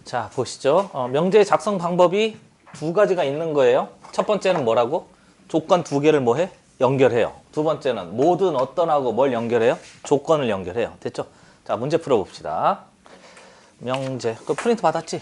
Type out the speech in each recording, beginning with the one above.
자, 보시죠. 명제 작성 방법이 두 가지가 있는 거예요. 첫 번째는 뭐라고? 조건 두 개를 뭐 해? 연결해요. 두 번째는 모든 어떤하고 뭘 연결해요? 조건을 연결해요. 됐죠? 자, 문제 풀어봅시다. 명제. 그 프린트 받았지?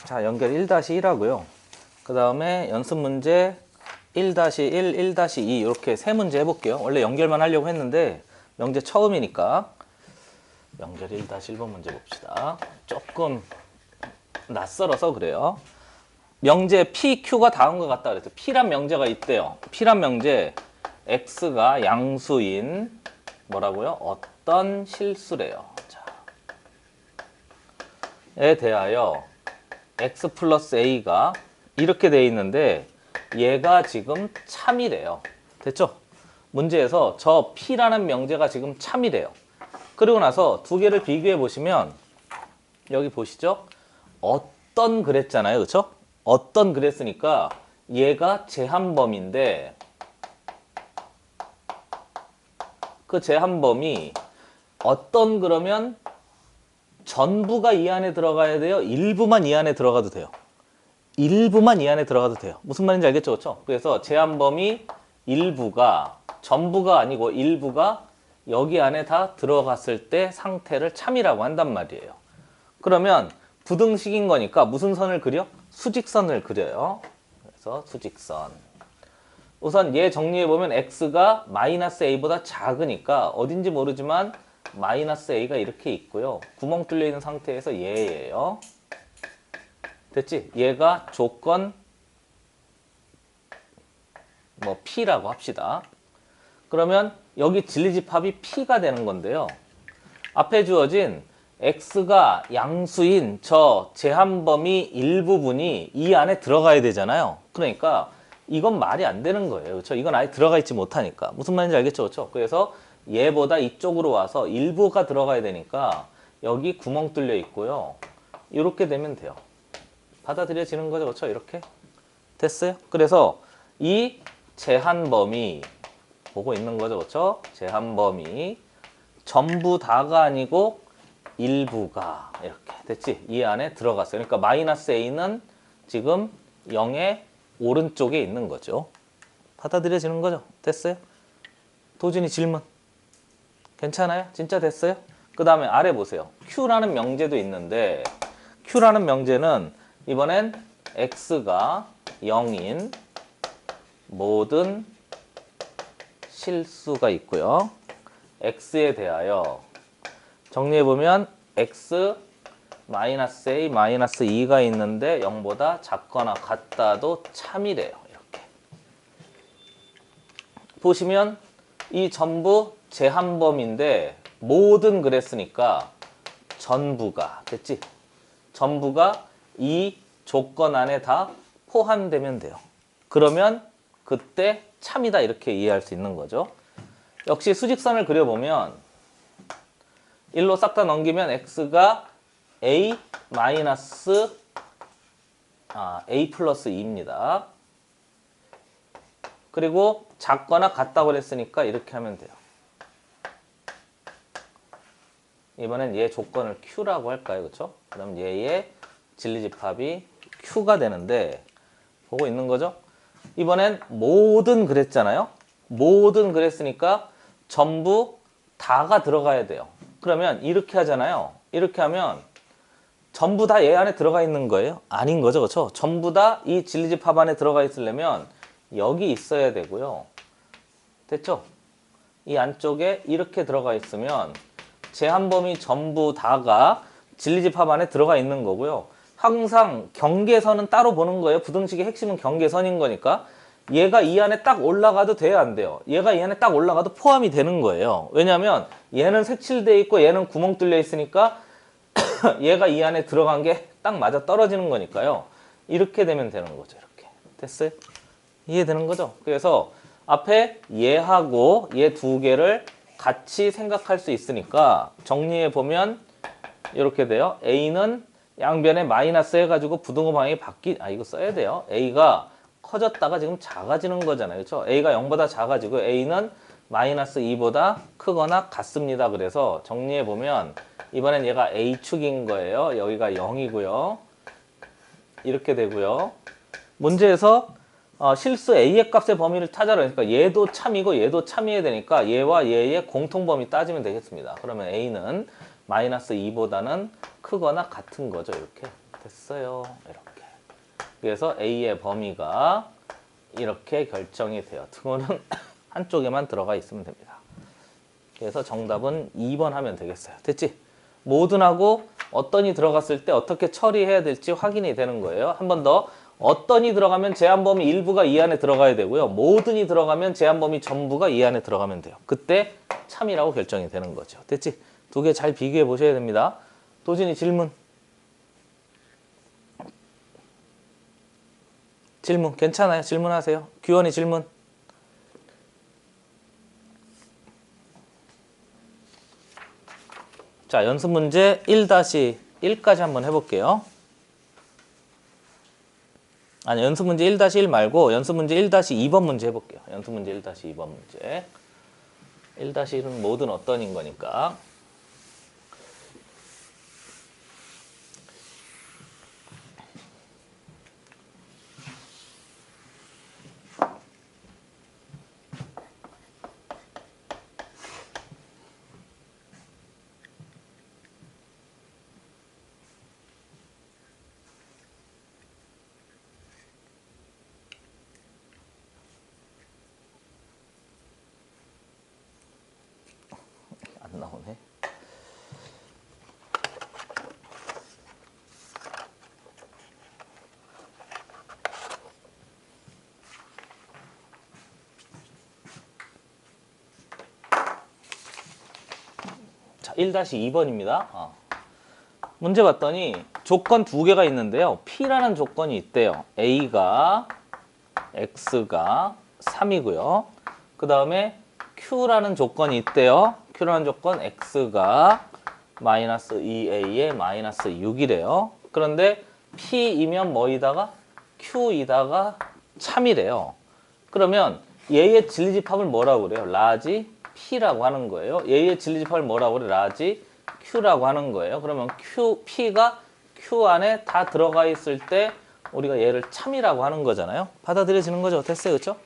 자, 연결 1-1 하고요. 그 다음에 연습 문제 1-1, 1-2 이렇게 세 문제 해볼게요. 원래 연결만 하려고 했는데 명제 처음이니까 연결 1-1번 문제 봅시다. 조금 낯설어서 그래요. 명제 P, Q가 다음과 같다 그랬죠. P란 명제가 있대요. P란 명제 X가 양수인 뭐라고요? 어떤 실수래요. 자, 에 대하여 X 플러스 A가 이렇게 돼 있는데 얘가 지금 참이래요. 됐죠? 문제에서 저 P라는 명제가 지금 참이래요. 그리고 나서 두 개를 비교해 보시면 여기 보시죠? 어떤 그랬잖아요. 그렇죠? 어떤 그랬으니까 얘가 제한범인데 그 제한범이 어떤 그러면 전부가 이 안에 들어가야 돼요? 일부만 이 안에 들어가도 돼요? 일부만 이 안에 들어가도 돼요. 무슨 말인지 알겠죠? 그렇죠? 그래서 제한범위 일부가 전부가 아니고 일부가 여기 안에 다 들어갔을 때 상태를 참이라고 한단 말이에요. 그러면 부등식인 거니까 무슨 선을 그려? 수직선을 그려요. 그래서 수직선. 우선 얘 정리해보면 x가 마이너스 a보다 작으니까 어딘지 모르지만 마이너스 a가 이렇게 있고요. 구멍 뚫려 있는 상태에서 얘예요. 됐지? 얘가 조건 뭐 P라고 합시다. 그러면 여기 진리집합이 P가 되는 건데요. 앞에 주어진 X가 양수인 저 제한범위 일부분이 이 안에 들어가야 되잖아요. 그러니까 이건 말이 안 되는 거예요. 그렇죠? 이건 아예 들어가 있지 못하니까. 무슨 말인지 알겠죠? 그렇죠? 그래서 얘보다 이쪽으로 와서 일부가 들어가야 되니까 여기 구멍 뚫려 있고요. 이렇게 되면 돼요. 받아들여지는 거죠. 그렇죠? 이렇게 됐어요. 그래서 이 제한범위 보고 있는 거죠. 그렇죠? 제한범위 전부 다가 아니고 일부가 이렇게 됐지? 이 안에 들어갔어요. 그러니까 마이너스 a는 지금 0의 오른쪽에 있는 거죠. 받아들여지는 거죠. 됐어요? 도준이 질문. 괜찮아요? 진짜 됐어요? 그 다음에 아래 보세요. Q라는 명제도 있는데 Q라는 명제는 이번엔 X가 0인 모든 실수가 있고요. X에 대하여 정리해보면 X 마이너스 A 마이너스 2가 있는데 0보다 작거나 같다도 참이래요. 이렇게 보시면 이 전부 제한범인데 모든 그랬으니까 전부가 됐지? 전부가 이 조건 안에 다 포함되면 돼요. 그러면 그때 참이다 이렇게 이해할 수 있는 거죠. 역시 수직선을 그려보면 1로 싹 다 넘기면 x가 a 마이너스 a 플러스 2입니다. 그리고 작거나 같다고 그랬으니까 이렇게 하면 돼요. 이번엔 얘 조건을 Q라고 할까요? 그렇죠? 그럼 얘의 진리집합이 Q가 되는데 보고 있는 거죠? 이번엔 모든 그랬잖아요. 모든 그랬으니까 전부 다가 들어가야 돼요. 그러면 이렇게 하잖아요. 이렇게 하면 전부 다 얘 안에 들어가 있는 거예요? 아닌 거죠. 그렇죠? 전부 다 이 진리집합 안에 들어가 있으려면 여기 있어야 되고요. 됐죠? 이 안쪽에 이렇게 들어가 있으면 제한범위 전부 다가 진리집합 안에 들어가 있는 거고요. 항상 경계선은 따로 보는 거예요. 부등식의 핵심은 경계선인 거니까 얘가 이 안에 딱 올라가도 돼요, 안 돼요? 얘가 이 안에 딱 올라가도 포함이 되는 거예요. 왜냐하면 얘는 색칠돼 있고 얘는 구멍 뚫려 있으니까 얘가 이 안에 들어간 게 딱 맞아 떨어지는 거니까요. 이렇게 되면 되는 거죠. 이렇게. 됐어요? 이해되는 거죠? 그래서 앞에 얘하고 얘 두 개를 같이 생각할 수 있으니까 정리해 보면 이렇게 돼요. A는 양변에 마이너스 해가지고 부등호 방향이 이거 써야 돼요. A가 커졌다가 지금 작아지는 거잖아요. 그렇죠? A가 0보다 작아지고 A는 마이너스 2보다 크거나 같습니다. 그래서 정리해 보면 이번엔 얘가 A축인 거예요. 여기가 0이고요. 이렇게 되고요. 문제에서 실수 A의 값의 범위를 찾아라. 그러니까 얘도 참이고 얘도 참이어야 되니까 얘와 얘의 공통범위 따지면 되겠습니다. 그러면 A는 마이너스 2보다는 크거나 같은 거죠. 이렇게 됐어요. 이렇게. 그래서 A의 범위가 이렇게 결정이 돼요. 등호는 한쪽에만 들어가 있으면 됩니다. 그래서 정답은 2번 하면 되겠어요. 됐지? 모든하고 어떤이 들어갔을 때 어떻게 처리해야 될지 확인이 되는 거예요. 한 번 더. 어떤이 들어가면 제한범위 일부가 이 안에 들어가야 되고요. 모든이 들어가면 제한범위 전부가 이 안에 들어가면 돼요. 그때 참이라고 결정이 되는 거죠. 됐지? 두 개 잘 비교해 보셔야 됩니다. 도진이 질문. 질문 괜찮아요? 질문하세요. 규원이 질문. 자, 연습 문제 1-1까지 한번 해볼게요. 아니, 연습 문제 1-1 말고 연습 문제 1-2번 문제 해볼게요. 연습 문제 1-2번 문제. 1-1은 모든 어떤인 거니까. 안 나오네. 자, 1-2번입니다. 문제 봤더니 조건 두 개가 있는데요. P라는 조건이 있대요. A가 X가 3이고요. 그 다음에 Q라는 조건이 있대요. Q라는 조건 X가 마이너스 2A에 마이너스 6이래요. 그런데 P이면 뭐이다가 Q이다가 참이래요. 그러면 얘의 진리집합을 뭐라고 그래요? 라지 P라고 하는 거예요. 얘의 진리집합을 뭐라고 그래? 라지 Q라고 하는 거예요. 그러면 P가 Q 안에 다 들어가 있을 때 우리가 얘를 참이라고 하는 거잖아요. 받아들여지는 거죠. 됐어요. 그렇죠?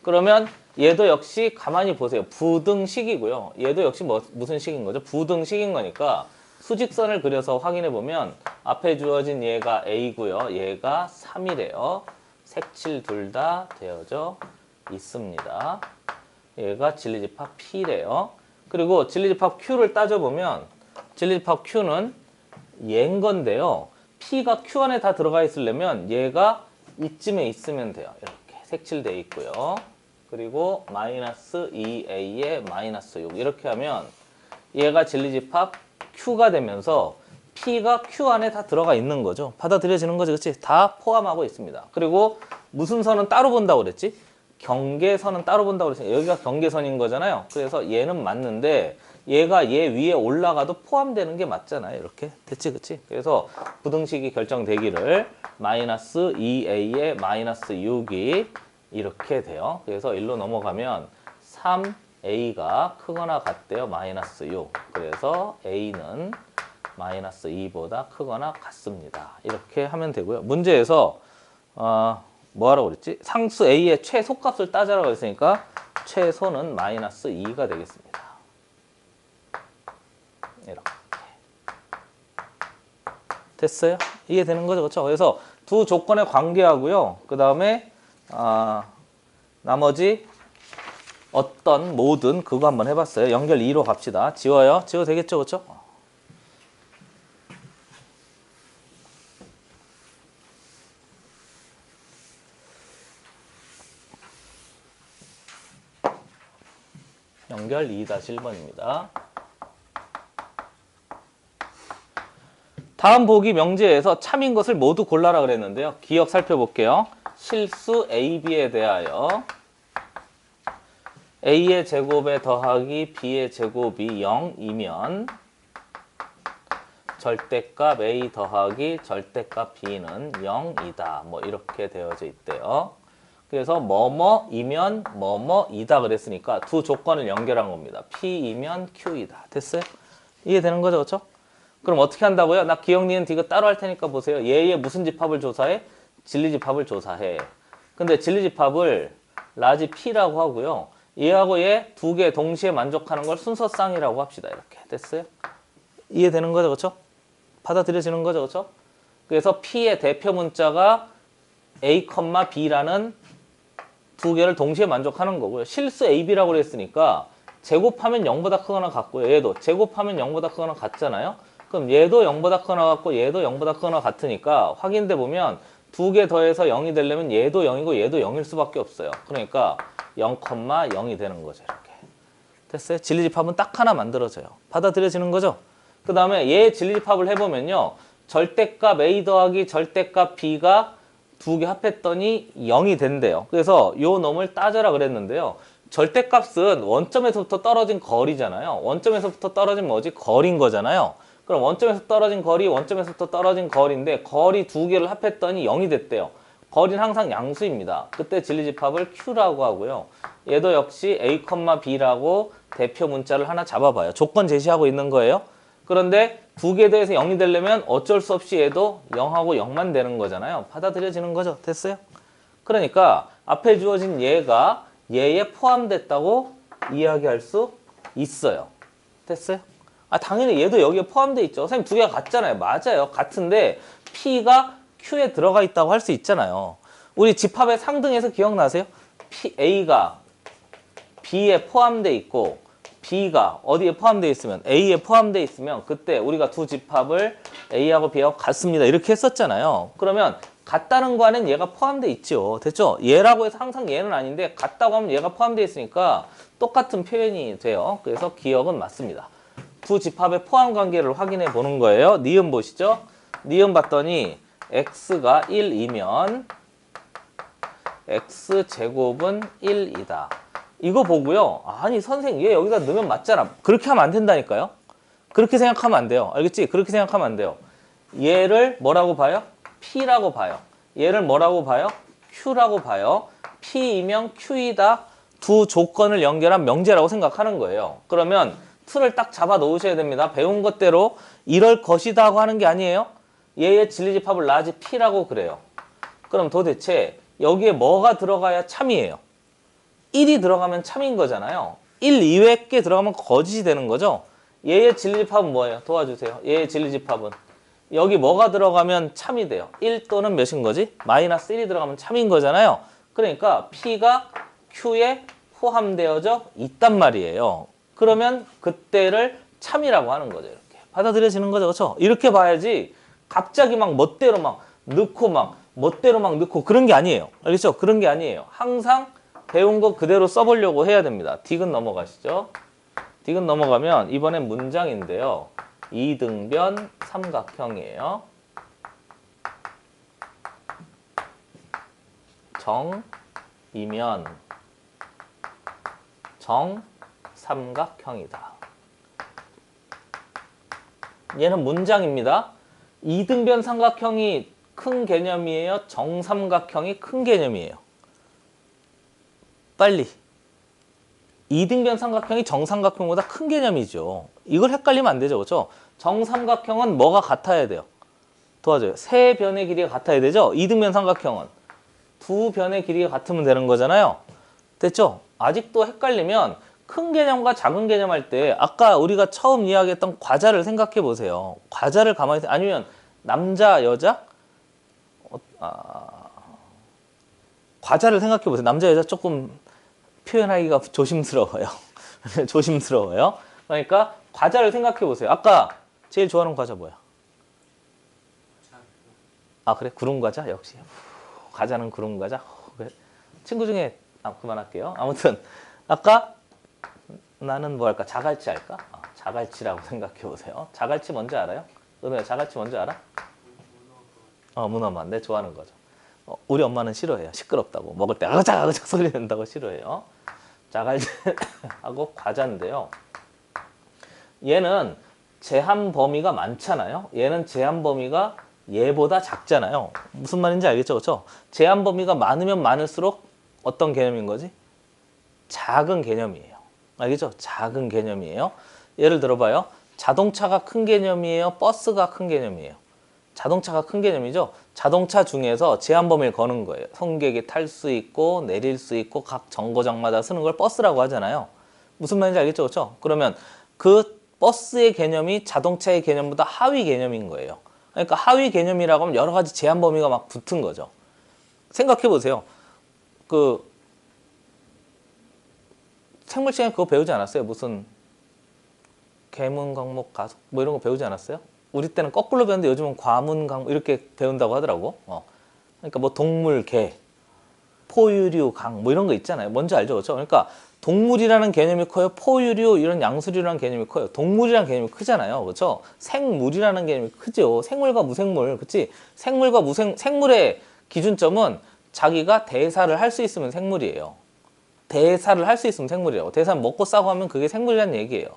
그러면 얘도 역시 가만히 보세요. 부등식이고요. 얘도 역시 무슨 식인 거죠? 부등식인 거니까 수직선을 그려서 확인해 보면 앞에 주어진 얘가 A고요. 얘가 3이래요. 색칠 둘 다 되어져 있습니다. 얘가 진리집합 P래요. 그리고 진리집합 Q를 따져보면 진리집합 Q는 얘인 건데요. P가 Q 안에 다 들어가 있으려면 얘가 이쯤에 있으면 돼요. 이렇게 색칠되어 있고요. 그리고 마이너스 2A에 마이너스 6 이렇게 하면 얘가 진리집합 Q가 되면서 P가 Q 안에 다 들어가 있는 거죠. 받아들여지는 거죠. 그렇지? 다 포함하고 있습니다. 그리고 무슨 선은 따로 본다고 그랬지? 경계선은 따로 본다고 그랬어요. 여기가 경계선인 거잖아요. 그래서 얘는 맞는데 얘가 얘 위에 올라가도 포함되는 게 맞잖아요. 이렇게. 됐지? 그치? 그래서 부등식이 결정되기를 마이너스 2A에 마이너스 6이 이렇게 돼요. 그래서 1로 넘어가면 3A가 크거나 같대요. 마이너스 6. 그래서 A는 마이너스 2보다 크거나 같습니다. 이렇게 하면 되고요. 문제에서 뭐 하라고 그랬지? 상수 A의 최소값을 따져라고 했으니까 최소는 마이너스 2가 되겠습니다. 이렇게. 됐어요? 이해되는 거죠? 그렇죠? 그래서 두 조건에 관계하고요. 그 다음에 나머지 어떤 모든 그거 한번 해봤어요. 연결 2로 갑시다. 지워요. 지워도 되겠죠? 그렇죠? 답변별 2-1번입니다. 다음 보기 명제에서 참인 것을 모두 골라라 그랬는데요. 기억 살펴볼게요. 실수 A, B에 대하여 A의 제곱에 더하기 B의 제곱이 0이면 절대값 A 더하기 절대값 B는 0이다. 뭐 이렇게 되어져 있대요. 그래서 뭐뭐이면 뭐뭐이다 그랬으니까 두 조건을 연결한 겁니다. P이면 Q이다. 됐어요? 이해되는 거죠? 그렇죠? 그럼 어떻게 한다고요? 나 기억, 니은, 디귿 따로 할 테니까 보세요. 얘의 무슨 집합을 조사해? 진리집합을 조사해. 근데 진리집합을 라지 P라고 하고요. 얘하고 얘 두 개 동시에 만족하는 걸 순서쌍이라고 합시다. 이렇게. 됐어요? 이해되는 거죠? 그렇죠? 받아들여지는 거죠? 그렇죠? 그래서 P의 대표 문자가 A, B라는 두 개를 동시에 만족하는 거고요. 실수 AB라고 그랬으니까 제곱하면 0보다 크거나 같고요. 얘도 제곱하면 0보다 크거나 같잖아요. 그럼 얘도 0보다 크거나 같고 얘도 0보다 크거나 같으니까 확인돼 보면 두 개 더해서 0이 되려면 얘도 0이고 얘도 0일 수밖에 없어요. 그러니까 0,0이 되는 거죠. 이렇게. 됐어요? 진리집합은 딱 하나 만들어져요. 받아들여지는 거죠? 그 다음에 얘 진리집합을 해보면요. 절대값 A 더하기 절대값 B가 두 개 합했더니 0이 된대요. 그래서 요 놈을 따져라 그랬는데요. 절대값은 원점에서부터 떨어진 거리잖아요. 원점에서부터 떨어진 뭐지? 거리인 거잖아요. 그럼 원점에서 떨어진 거리, 원점에서부터 떨어진 거리인데 거리 두 개를 합했더니 0이 됐대요. 거리는 항상 양수입니다. 그때 진리집합을 Q라고 하고요. 얘도 역시 A, B라고 대표 문자를 하나 잡아봐요. 조건 제시하고 있는 거예요. 그런데 두 개 더해서 0이 되려면 어쩔 수 없이 얘도 0하고 0만 되는 거잖아요. 받아들여지는 거죠. 됐어요? 그러니까 앞에 주어진 얘가 얘에 포함됐다고 이야기할 수 있어요. 됐어요? 아, 당연히 얘도 여기에 포함돼 있죠. 선생님 두 개가 같잖아요. 맞아요. 같은데 P가 Q에 들어가 있다고 할 수 있잖아요. 우리 집합의 상등에서 기억나세요? A가 B에 포함돼 있고 B가 어디에 포함되어 있으면 A에 포함되어 있으면 그때 우리가 두 집합을 A하고 B하고 같습니다. 이렇게 했었잖아요. 그러면 같다는 거 안엔 얘가 포함되어 있죠. 됐죠? 얘라고 해서 항상 얘는 아닌데 같다고 하면 얘가 포함되어 있으니까 똑같은 표현이 돼요. 그래서 기억은 맞습니다. 두 집합의 포함 관계를 확인해 보는 거예요. 니은 보시죠. 니은 봤더니 x가 1이면 x제곱은 1이다. 이거 보고요. 아니 선생님 얘 여기다 넣으면 맞잖아. 그렇게 하면 안 된다니까요. 그렇게 생각하면 안 돼요. 알겠지? 그렇게 생각하면 안 돼요. 얘를 뭐라고 봐요? P라고 봐요. 얘를 뭐라고 봐요? Q라고 봐요. P이면 Q이다. 두 조건을 연결한 명제라고 생각하는 거예요. 그러면 틀을 딱 잡아 놓으셔야 됩니다. 배운 것대로 이럴 것이다 하고 하는 게 아니에요. 얘의 진리집합을 라지 P라고 그래요. 그럼 도대체 여기에 뭐가 들어가야 참이에요? 1이 들어가면 참인 거잖아요. 1 이외의 게 들어가면 거짓이 되는 거죠. 얘의 진리집합은 뭐예요? 도와주세요. 얘의 진리집합은 여기 뭐가 들어가면 참이 돼요? 1 또는 몇인 거지? 마이너스 1이 들어가면 참인 거잖아요. 그러니까 P가 Q에 포함되어져 있단 말이에요. 그러면 그때를 참이라고 하는 거죠. 이렇게 받아들여지는 거죠. 그렇죠? 이렇게 봐야지 갑자기 막 멋대로 막 넣고 막 멋대로 막 넣고 그런 게 아니에요. 알겠죠? 그런 게 아니에요. 항상 배운 거 그대로 써보려고 해야 됩니다. 디귿 넘어가시죠. 디귿 넘어가면 이번엔 문장인데요. 이등변 삼각형이에요. 정이면 정삼각형이다. 얘는 문장입니다. 이등변 삼각형이 큰 개념이에요? 정삼각형이 큰 개념이에요? 빨리. 이등변 삼각형이 정삼각형보다 큰 개념이죠. 이걸 헷갈리면 안 되죠. 그렇죠? 정삼각형은 뭐가 같아야 돼요? 도와줘요. 세 변의 길이가 같아야 되죠? 이등변 삼각형은 두 변의 길이가 같으면 되는 거잖아요. 됐죠? 아직도 헷갈리면 큰 개념과 작은 개념 할 때 아까 우리가 처음 이야기했던 과자를 생각해 보세요. 과자를 가만히 아니면 남자, 여자? 과자를 생각해 보세요. 남자, 여자 조금 표현하기가 조심스러워요. 조심스러워요. 그러니까 과자를 생각해 보세요. 아까 제일 좋아하는 과자 뭐야? 아 그래? 구름 과자? 역시 과자는 구름 과자? 그래. 친구 중에 그만할게요. 아무튼 아까 나는 뭐 할까? 자갈치 할까? 자갈치라고 생각해 보세요. 자갈치 뭔지 알아요? 은호야, 자갈치 뭔지 알아? 문어만. 내 좋아하는 거죠. 우리 엄마는 싫어해요. 시끄럽다고. 먹을 때 아그작 아그작 소리 낸다고 싫어해요. 자갈치하고 과자인데요. 얘는 제한 범위가 많잖아요. 얘는 제한 범위가 얘보다 작잖아요. 무슨 말인지 알겠죠? 그렇죠? 제한 범위가 많으면 많을수록 어떤 개념인 거지? 작은 개념이에요. 알겠죠? 작은 개념이에요. 예를 들어봐요. 자동차가 큰 개념이에요? 버스가 큰 개념이에요? 자동차가 큰 개념이죠. 자동차 중에서 제한 범위를 거는 거예요. 승객이 탈 수 있고 내릴 수 있고 각 정거장마다 쓰는 걸 버스라고 하잖아요. 무슨 말인지 알겠죠? 그렇죠? 그러면 그 버스의 개념이 자동차의 개념보다 하위 개념인 거예요. 그러니까 하위 개념이라고 하면 여러 가지 제한 범위가 막 붙은 거죠. 생각해 보세요. 그 생물 시간에 그거 배우지 않았어요? 무슨 계문 강목 가속 뭐 이런 거 배우지 않았어요? 우리 때는 거꾸로 배웠는데 요즘은 과문 강목 이렇게 배운다고 하더라고. 그러니까 뭐 동물, 개, 포유류, 강 뭐 이런 거 있잖아요. 뭔지 알죠? 그렇죠? 그러니까 동물이라는 개념이 커요. 포유류 이런 양수류라는 개념이 커요. 동물이라는 개념이 크잖아요. 그렇죠? 생물이라는 개념이 크죠. 생물과 무생물. 그렇지? 생물과 생물의 기준점은 자기가 대사를 할 수 있으면 생물이에요. 대사를 할 수 있으면 생물이라고. 대사는 먹고 싸고 하면 그게 생물이라는 얘기예요.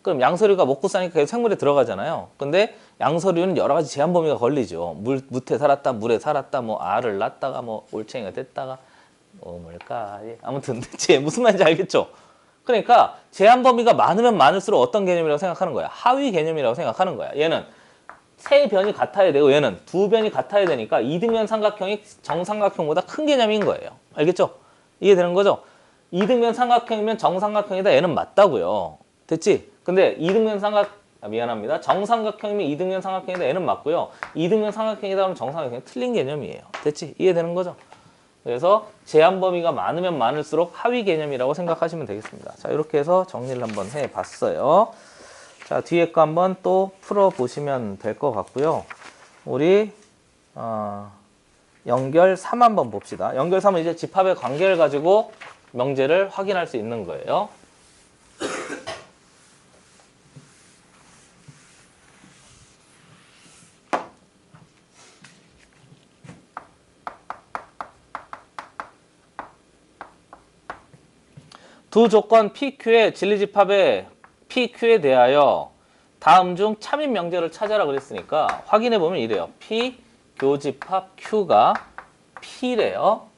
그럼 양서류가 먹고 싸니까 계속 생물에 들어가잖아요. 근데 양서류는 여러 가지 제한 범위가 걸리죠. 무태 살았다, 물에 살았다, 뭐 알을 낳다가 뭐 올챙이가 됐다가 뭘까? 아무튼 대체 무슨 말인지 알겠죠? 그러니까 제한 범위가 많으면 많을수록 어떤 개념이라고 생각하는 거야? 하위 개념이라고 생각하는 거야. 얘는 세 변이 같아야 되고 얘는 두 변이 같아야 되니까 이등변 삼각형이 정삼각형보다 큰 개념인 거예요. 알겠죠? 이해되는 거죠? 이등변 삼각형이면 정삼각형이다. 얘는 맞다고요. 됐지? 근데 이등변 미안합니다. 정삼각형이면 이등변 삼각형이다. 얘는 맞고요. 이등변 삼각형이다 하면 정삼각형이 틀린 개념이에요. 됐지? 이해되는 거죠? 그래서 제한 범위가 많으면 많을수록 하위 개념이라고 생각하시면 되겠습니다. 자, 이렇게 해서 정리를 한번 해봤어요. 자, 뒤에 거 한번 또 풀어보시면 될 것 같고요. 우리 연결 3 한번 봅시다. 연결 3은 이제 집합의 관계를 가지고 명제를 확인할 수 있는 거예요. 두 조건 PQ의 진리집합의 PQ에 대하여 다음 중 참인 명제를 찾아라 그랬으니까 확인해 보면 이래요. P 교집합 Q가 P래요.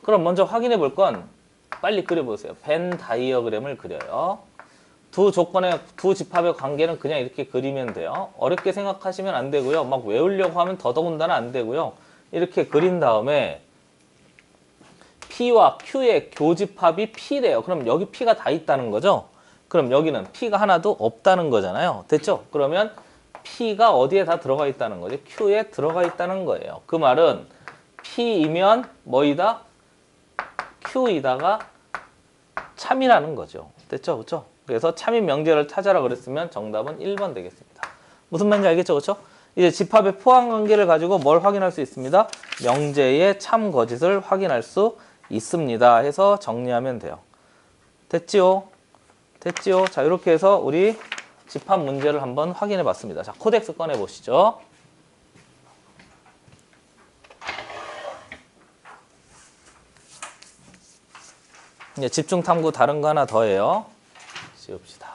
그럼 먼저 확인해 볼 건 빨리 그려보세요. 벤 다이어그램을 그려요. 두 조건의 두 집합의 관계는 그냥 이렇게 그리면 돼요. 어렵게 생각하시면 안 되고요. 막 외우려고 하면 더더군다나 안 되고요. 이렇게 그린 다음에 P와 Q의 교집합이 P래요. 그럼 여기 P가 다 있다는 거죠? 그럼 여기는 P가 하나도 없다는 거잖아요. 됐죠? 그러면 P가 어디에 다 들어가 있다는 거죠? Q에 들어가 있다는 거예요. 그 말은 P이면 뭐이다? Q이다가 참이라는 거죠. 됐죠? 그렇죠? 그래서 참인 명제를 찾아라 그랬으면 정답은 1번 되겠습니다. 무슨 말인지 알겠죠? 그렇죠? 이제 집합의 포함 관계를 가지고 뭘 확인할 수 있습니다? 명제의 참 거짓을 확인할 수 있습니다. 해서 정리하면 돼요. 됐지요? 됐지요? 자, 이렇게 해서 우리 집합 문제를 한번 확인해 봤습니다. 자, 코덱스 꺼내 보시죠. 이제 집중 탐구 다른 거 하나 더 해요. 씌웁시다.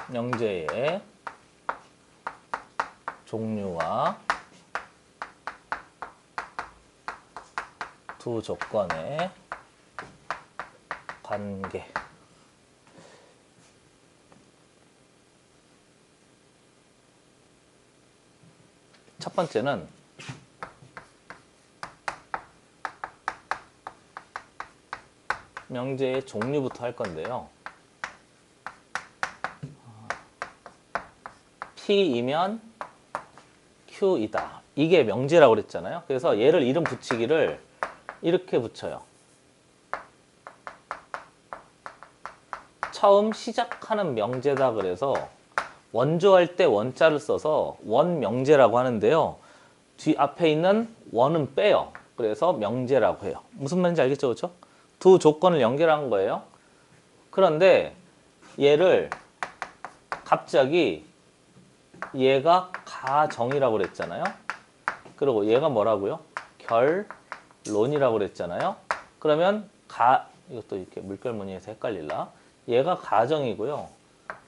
명제의 종류와 두 조건의 관계. 첫 번째는 명제의 종류부터 할 건데요. P이면 Q이다. 이게 명제라고 그랬잖아요. 그래서 얘를 이름 붙이기를 이렇게 붙여요. 처음 시작하는 명제다 그래서 원조할 때 원자를 써서 원명제라고 하는데요. 뒤 앞에 있는 원은 빼요. 그래서 명제라고 해요. 무슨 말인지 알겠죠? 그렇죠? 두 조건을 연결한 거예요. 그런데 얘를 갑자기 얘가 가정이라고 그랬잖아요. 그리고 얘가 뭐라고요? 결론이라고 그랬잖아요. 그러면 이것도 이렇게 물결 무늬에서 헷갈릴라. 얘가 가정이고요.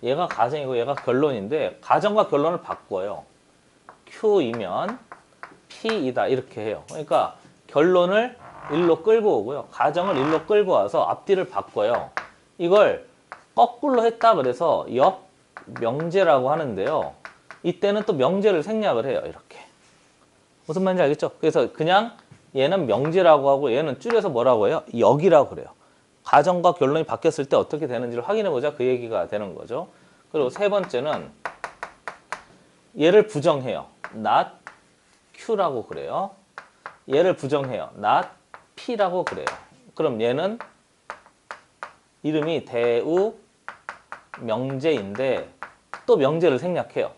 얘가 가정이고 얘가 결론인데 가정과 결론을 바꿔요. Q이면 P이다 이렇게 해요. 그러니까 결론을 일로 끌고 오고요. 가정을 일로 끌고 와서 앞뒤를 바꿔요. 이걸 거꾸로 했다 그래서 역명제라고 하는데요. 이때는 또 명제를 생략을 해요. 이렇게. 무슨 말인지 알겠죠? 그래서 그냥 얘는 명제라고 하고 얘는 줄여서 뭐라고 해요? 역이라고 그래요. 가정과 결론이 바뀌었을 때 어떻게 되는지를 확인해보자 그 얘기가 되는 거죠. 그리고 세 번째는 얘를 부정해요. not Q라고 그래요. 얘를 부정해요. not P라고 그래요. 그럼 얘는 이름이 대우 명제인데 또 명제를 생략해요.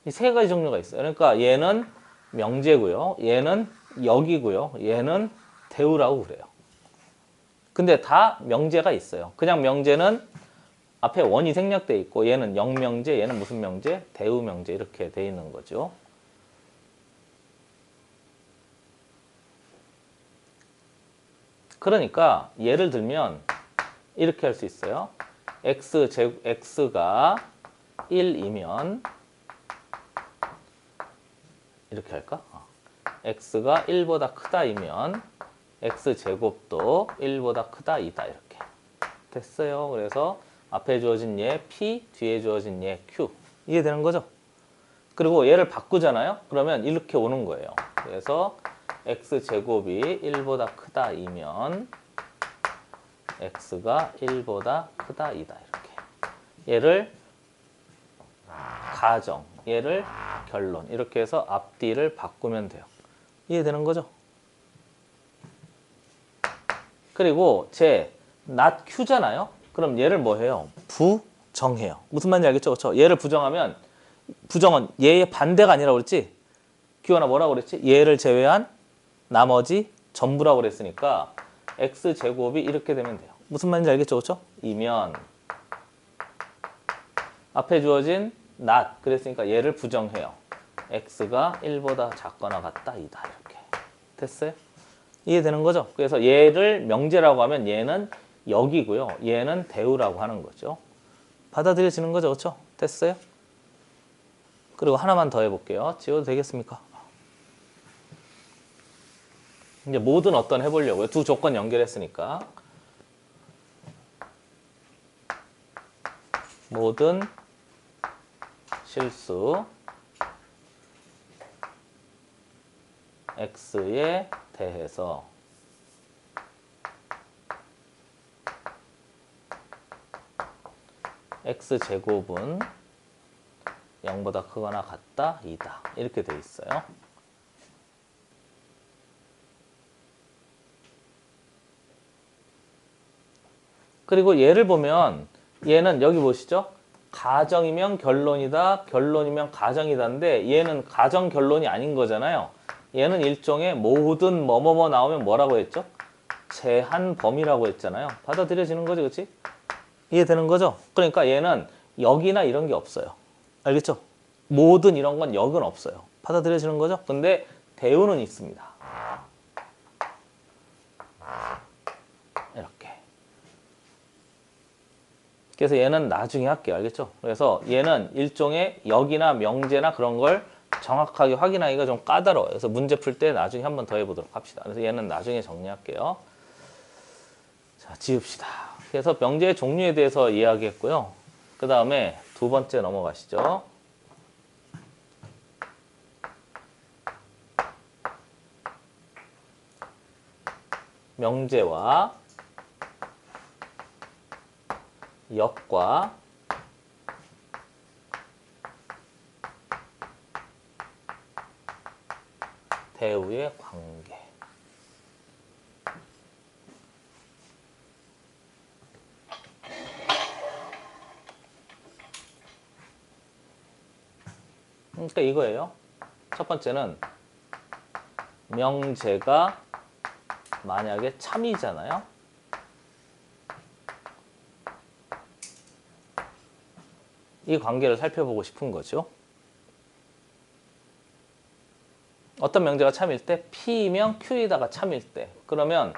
이 세 가지 종류가 있어요. 그러니까 얘는 명제고요. 얘는 역이고요. 얘는 대우라고 그래요. 근데 다 명제가 있어요. 그냥 명제는 앞에 원이 생략돼 있고 얘는 역명제, 얘는 무슨 명제? 대우명제 이렇게 돼 있는 거죠. 그러니까 예를 들면 이렇게 할 수 있어요. x가 1이면 이렇게 할까? x가 1보다 크다이면 x제곱도 1보다 크다 이다 이렇게 됐어요. 그래서 앞에 주어진 얘 p, 뒤에 주어진 얘 q 이해되는 거죠? 그리고 얘를 바꾸잖아요. 그러면 이렇게 오는 거예요. 그래서 x제곱이 1보다 크다이면 x가 1보다 크다 이다 이렇게 얘를 가정, 얘를 결론 이렇게 해서 앞뒤를 바꾸면 돼요. 이해되는 거죠? 그리고 제 not q잖아요. 그럼 얘를 뭐 해요? 부정해요. 무슨 말인지 알겠죠? 그렇죠? 얘를 부정하면 부정은 얘의 반대가 아니라고 그랬지? 기호나 뭐라고 그랬지? 얘를 제외한 나머지 전부라고 그랬으니까 x제곱이 이렇게 되면 돼요. 무슨 말인지 알겠죠? 그렇죠? 이면 앞에 주어진 not 그랬으니까 얘를 부정해요. x가 1보다 작거나 같다 이다 이렇게 됐어요? 이해되는 거죠? 그래서 얘를 명제라고 하면 얘는 역이고요. 얘는 대우라고 하는 거죠. 받아들여지는 거죠. 그렇죠? 됐어요? 그리고 하나만 더 해볼게요. 지워도 되겠습니까? 이제 모든 어떤 해보려고요. 두 조건 연결했으니까. 모든 실수 x에 대해서 x제곱은 0보다 크거나 같다, 2다. 이렇게 돼 있어요. 그리고 얘를 보면 얘는 여기 보시죠. 가정이면 결론이다, 결론이면 가정이다인데 얘는 가정 결론이 아닌 거잖아요. 얘는 일종의 모든 뭐뭐뭐 나오면 뭐라고 했죠? 제한 범위라고 했잖아요. 받아들여지는 거죠, 그렇지? 이해되는 거죠? 그러니까 얘는 역이나 이런 게 없어요. 알겠죠? 모든 이런 건 역은 없어요. 받아들여지는 거죠? 근데 대우는 있습니다. 이렇게. 그래서 얘는 나중에 할게요. 알겠죠? 그래서 얘는 일종의 역이나 명제나 그런 걸 정확하게 확인하기가 좀 까다로워요. 그래서 문제 풀 때 나중에 한 번 더 해보도록 합시다. 그래서 얘는 나중에 정리할게요. 자, 지웁시다. 그래서 명제의 종류에 대해서 이야기했고요. 그 다음에 두 번째 넘어가시죠. 명제와 역과 대우의 관계. 그러니까 이거예요. 첫 번째는 명제가 만약에 참이잖아요. 이 관계를 살펴보고 싶은 거죠. 어떤 명제가 참일 때 P이면 Q이다가 참일 때 그러면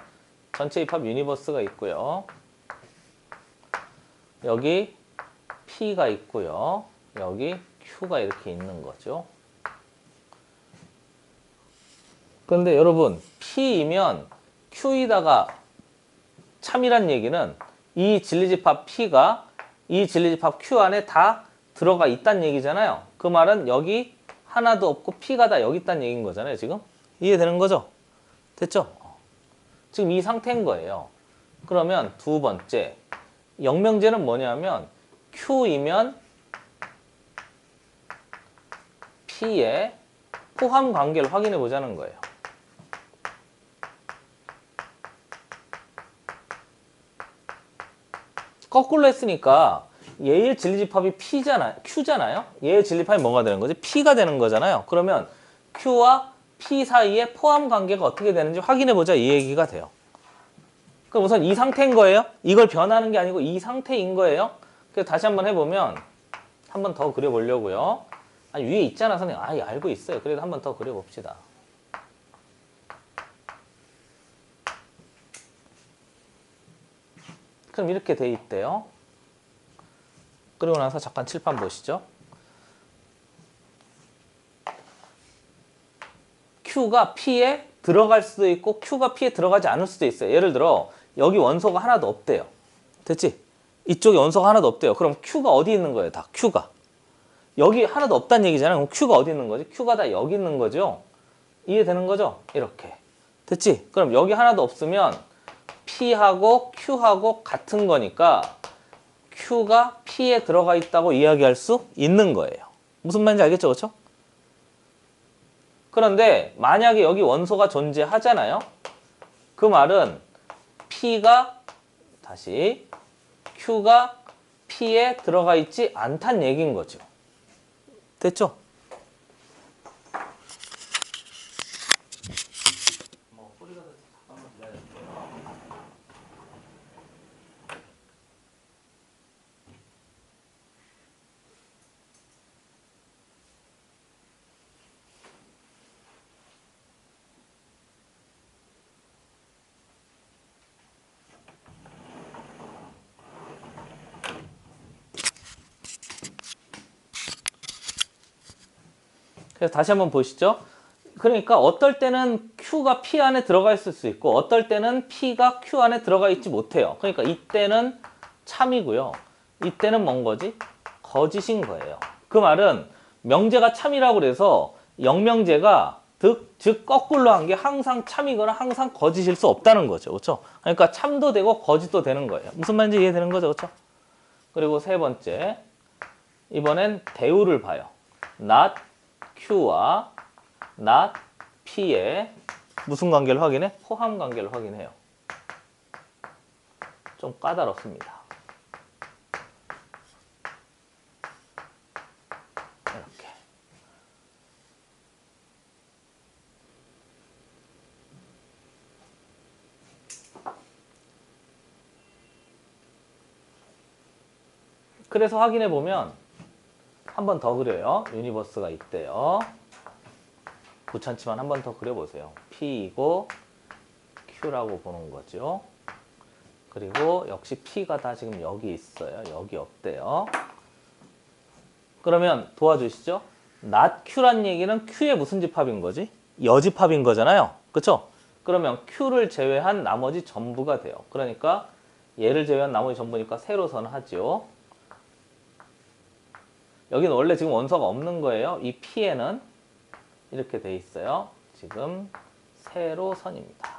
전체 입합 유니버스가 있고요. 여기 P가 있고요. 여기 Q가 이렇게 있는 거죠. 그런데 여러분 P이면 Q이다가 참이란 얘기는 이 진리집합 P가 이 진리집합 Q 안에 다 들어가 있다는 얘기잖아요. 그 말은 여기 하나도 없고 P가 다 여기 있다는 얘기인 거잖아요. 지금 이해되는 거죠? 됐죠? 지금 이 상태인 거예요. 그러면 두 번째 영명제는 뭐냐면 Q이면 P의 포함 관계를 확인해 보자는 거예요. 거꾸로 했으니까 얘의 진리집합이 Q잖아요. 얘의 진리집합이 뭐가 되는 거지? P가 되는 거잖아요. 그러면 Q와 P 사이의 포함 관계가 어떻게 되는지 확인해 보자 이 얘기가 돼요. 그럼 우선 이 상태인 거예요. 이걸 변하는 게 아니고 이 상태인 거예요. 그래서 다시 한번 해보면 한 번 더 그려보려고요. 아니 위에 있잖아 선생님. 아 알고 있어요. 그래도 한 번 더 그려봅시다. 그럼 이렇게 돼 있대요. 그리고 나서 잠깐 칠판 보시죠. Q가 P에 들어갈 수도 있고 Q가 P에 들어가지 않을 수도 있어요. 예를 들어 여기 원소가 하나도 없대요. 됐지? 이쪽에 원소가 하나도 없대요. 그럼 Q가 어디 있는 거예요? 다 Q가. 여기 하나도 없다는 얘기잖아요. 그럼 Q가 어디 있는 거지? Q가 다 여기 있는 거죠. 이해되는 거죠? 이렇게. 됐지? 그럼 여기 하나도 없으면 P하고 Q하고 같은 거니까 Q가 P에 들어가 있다고 이야기할 수 있는 거예요. 무슨 말인지 알겠죠? 그렇죠? 그런데 만약에 여기 원소가 존재하잖아요. 그 말은 P가 다시 Q가 P에 들어가 있지 않다는 얘기인 거죠. 됐죠? 그래서 다시 한번 보시죠. 그러니까 어떨 때는 Q가 P 안에 들어가 있을 수 있고 어떨 때는 P가 Q 안에 들어가 있지 못해요. 그러니까 이때는 참이고요. 이때는 뭔 거지? 거짓인 거예요. 그 말은 명제가 참이라고 그래서 영명제가 즉 거꾸로 한 게 항상 참이거나 항상 거짓일 수 없다는 거죠. 그렇죠? 그러니까 참도 되고 거짓도 되는 거예요. 무슨 말인지 이해되는 거죠. 그렇죠? 그리고 세 번째 이번엔 대우를 봐요. not Q와 not P의 무슨 관계를 확인해? 포함 관계를 확인해요. 좀 까다롭습니다. 이렇게. 그래서 확인해 보면 한 번 더 그려요. 유니버스가 있대요. 귀찮지만 한 번 더 그려보세요. P이고 Q라고 보는 거죠. 그리고 역시 P가 다 지금 여기 있어요. 여기 없대요. 그러면 도와주시죠. not Q란 얘기는 Q의 무슨 집합인 거지? 여집합인 거잖아요. 그렇죠? 그러면 Q를 제외한 나머지 전부가 돼요. 그러니까 얘를 제외한 나머지 전부니까 세로선 하죠. 여기는 원래 지금 원소가 없는 거예요. 이 P에는 이렇게 돼 있어요. 지금 세로선입니다.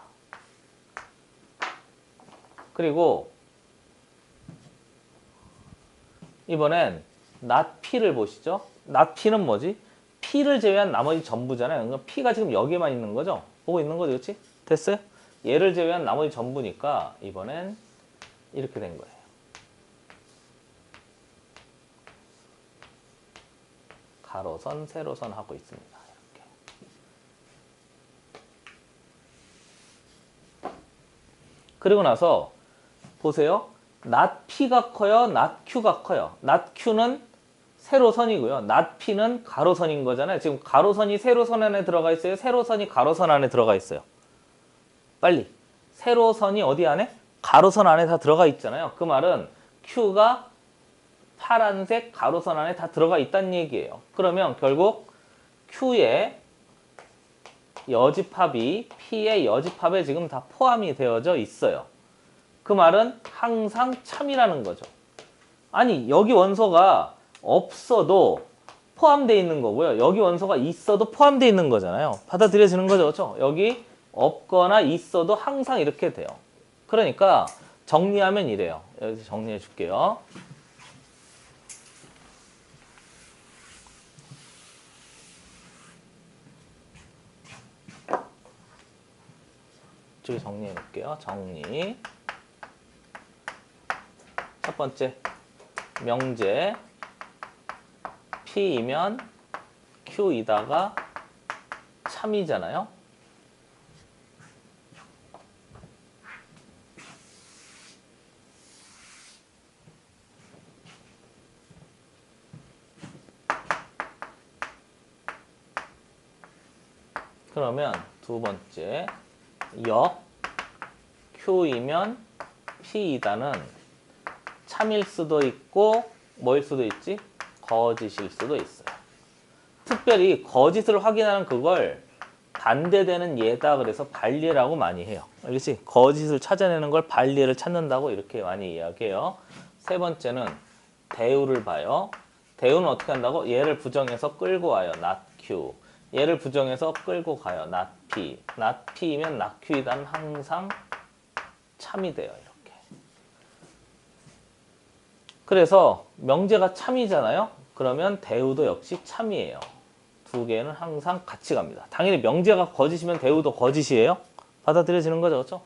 그리고 이번엔 not P를 보시죠. not P는 뭐지? P를 제외한 나머지 전부잖아요. 그러니까 P가 지금 여기에만 있는 거죠? 보고 있는 거죠, 그렇지? 됐어요? 얘를 제외한 나머지 전부니까 이번엔 이렇게 된 거예요. 가로선, 세로선 하고 있습니다. 이렇게. 그리고 나서 보세요. 낫 P가 커요? 낫 Q가 커요? 낫 Q는 세로선이고요. 낫 P는 가로선인 거잖아요. 지금 가로선이 세로선 안에 들어가 있어요? 세로선이 가로선 안에 들어가 있어요? 빨리. 세로선이 어디 안에? 가로선 안에 다 들어가 있잖아요. 그 말은 Q가 파란색 가로선 안에 다 들어가 있다는 얘기예요. 그러면 결국 Q의 여집합이 P의 여집합에 지금 다 포함이 되어져 있어요. 그 말은 항상 참이라는 거죠. 아니, 여기 원소가 없어도 포함되어 있는 거고요. 여기 원소가 있어도 포함되어 있는 거잖아요. 받아들여지는 거죠. 그렇죠? 여기 없거나 있어도 항상 이렇게 돼요. 그러니까 정리하면 이래요. 여기서 정리해 줄게요. 이쪽에 정리해 볼게요. 정리. 첫 번째, 명제 P이면 Q이다가 참이잖아요. 그러면 두 번째, 역 Q이면 P이다는 참일 수도 있고 뭐일 수도 있지? 거짓일 수도 있어요. 특별히 거짓을 확인하는 그걸 반대되는 예다 그래서 반례라고 많이 해요. 알겠지? 거짓을 찾아내는 걸 반례를 찾는다고 이렇게 많이 이야기해요. 세 번째는 대우를 봐요. 대우는 어떻게 한다고? 얘를 부정해서 끌고 와요. not Q. 얘를 부정해서 끌고 가요. not P. not P이면 not Q이다는 항상 참이 돼요. 이렇게. 그래서 명제가 참이잖아요. 그러면 대우도 역시 참이에요. 두 개는 항상 같이 갑니다. 당연히 명제가 거짓이면 대우도 거짓이에요. 받아들여지는 거죠. 그렇죠?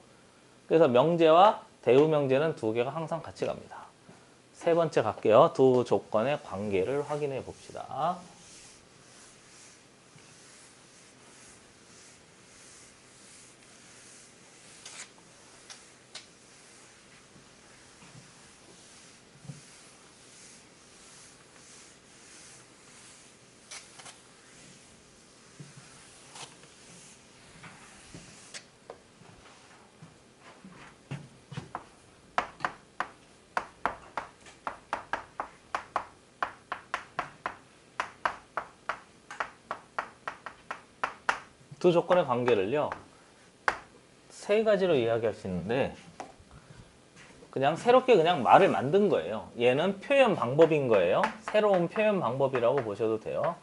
그래서 명제와 대우 명제는 두 개가 항상 같이 갑니다. 세 번째 갈게요. 두 조건의 관계를 확인해 봅시다. 두 조건의 관계를요, 세 가지로 이야기할 수 있는데, 그냥 새롭게 그냥 말을 만든 거예요. 얘는 표현 방법인 거예요. 새로운 표현 방법이라고 보셔도 돼요.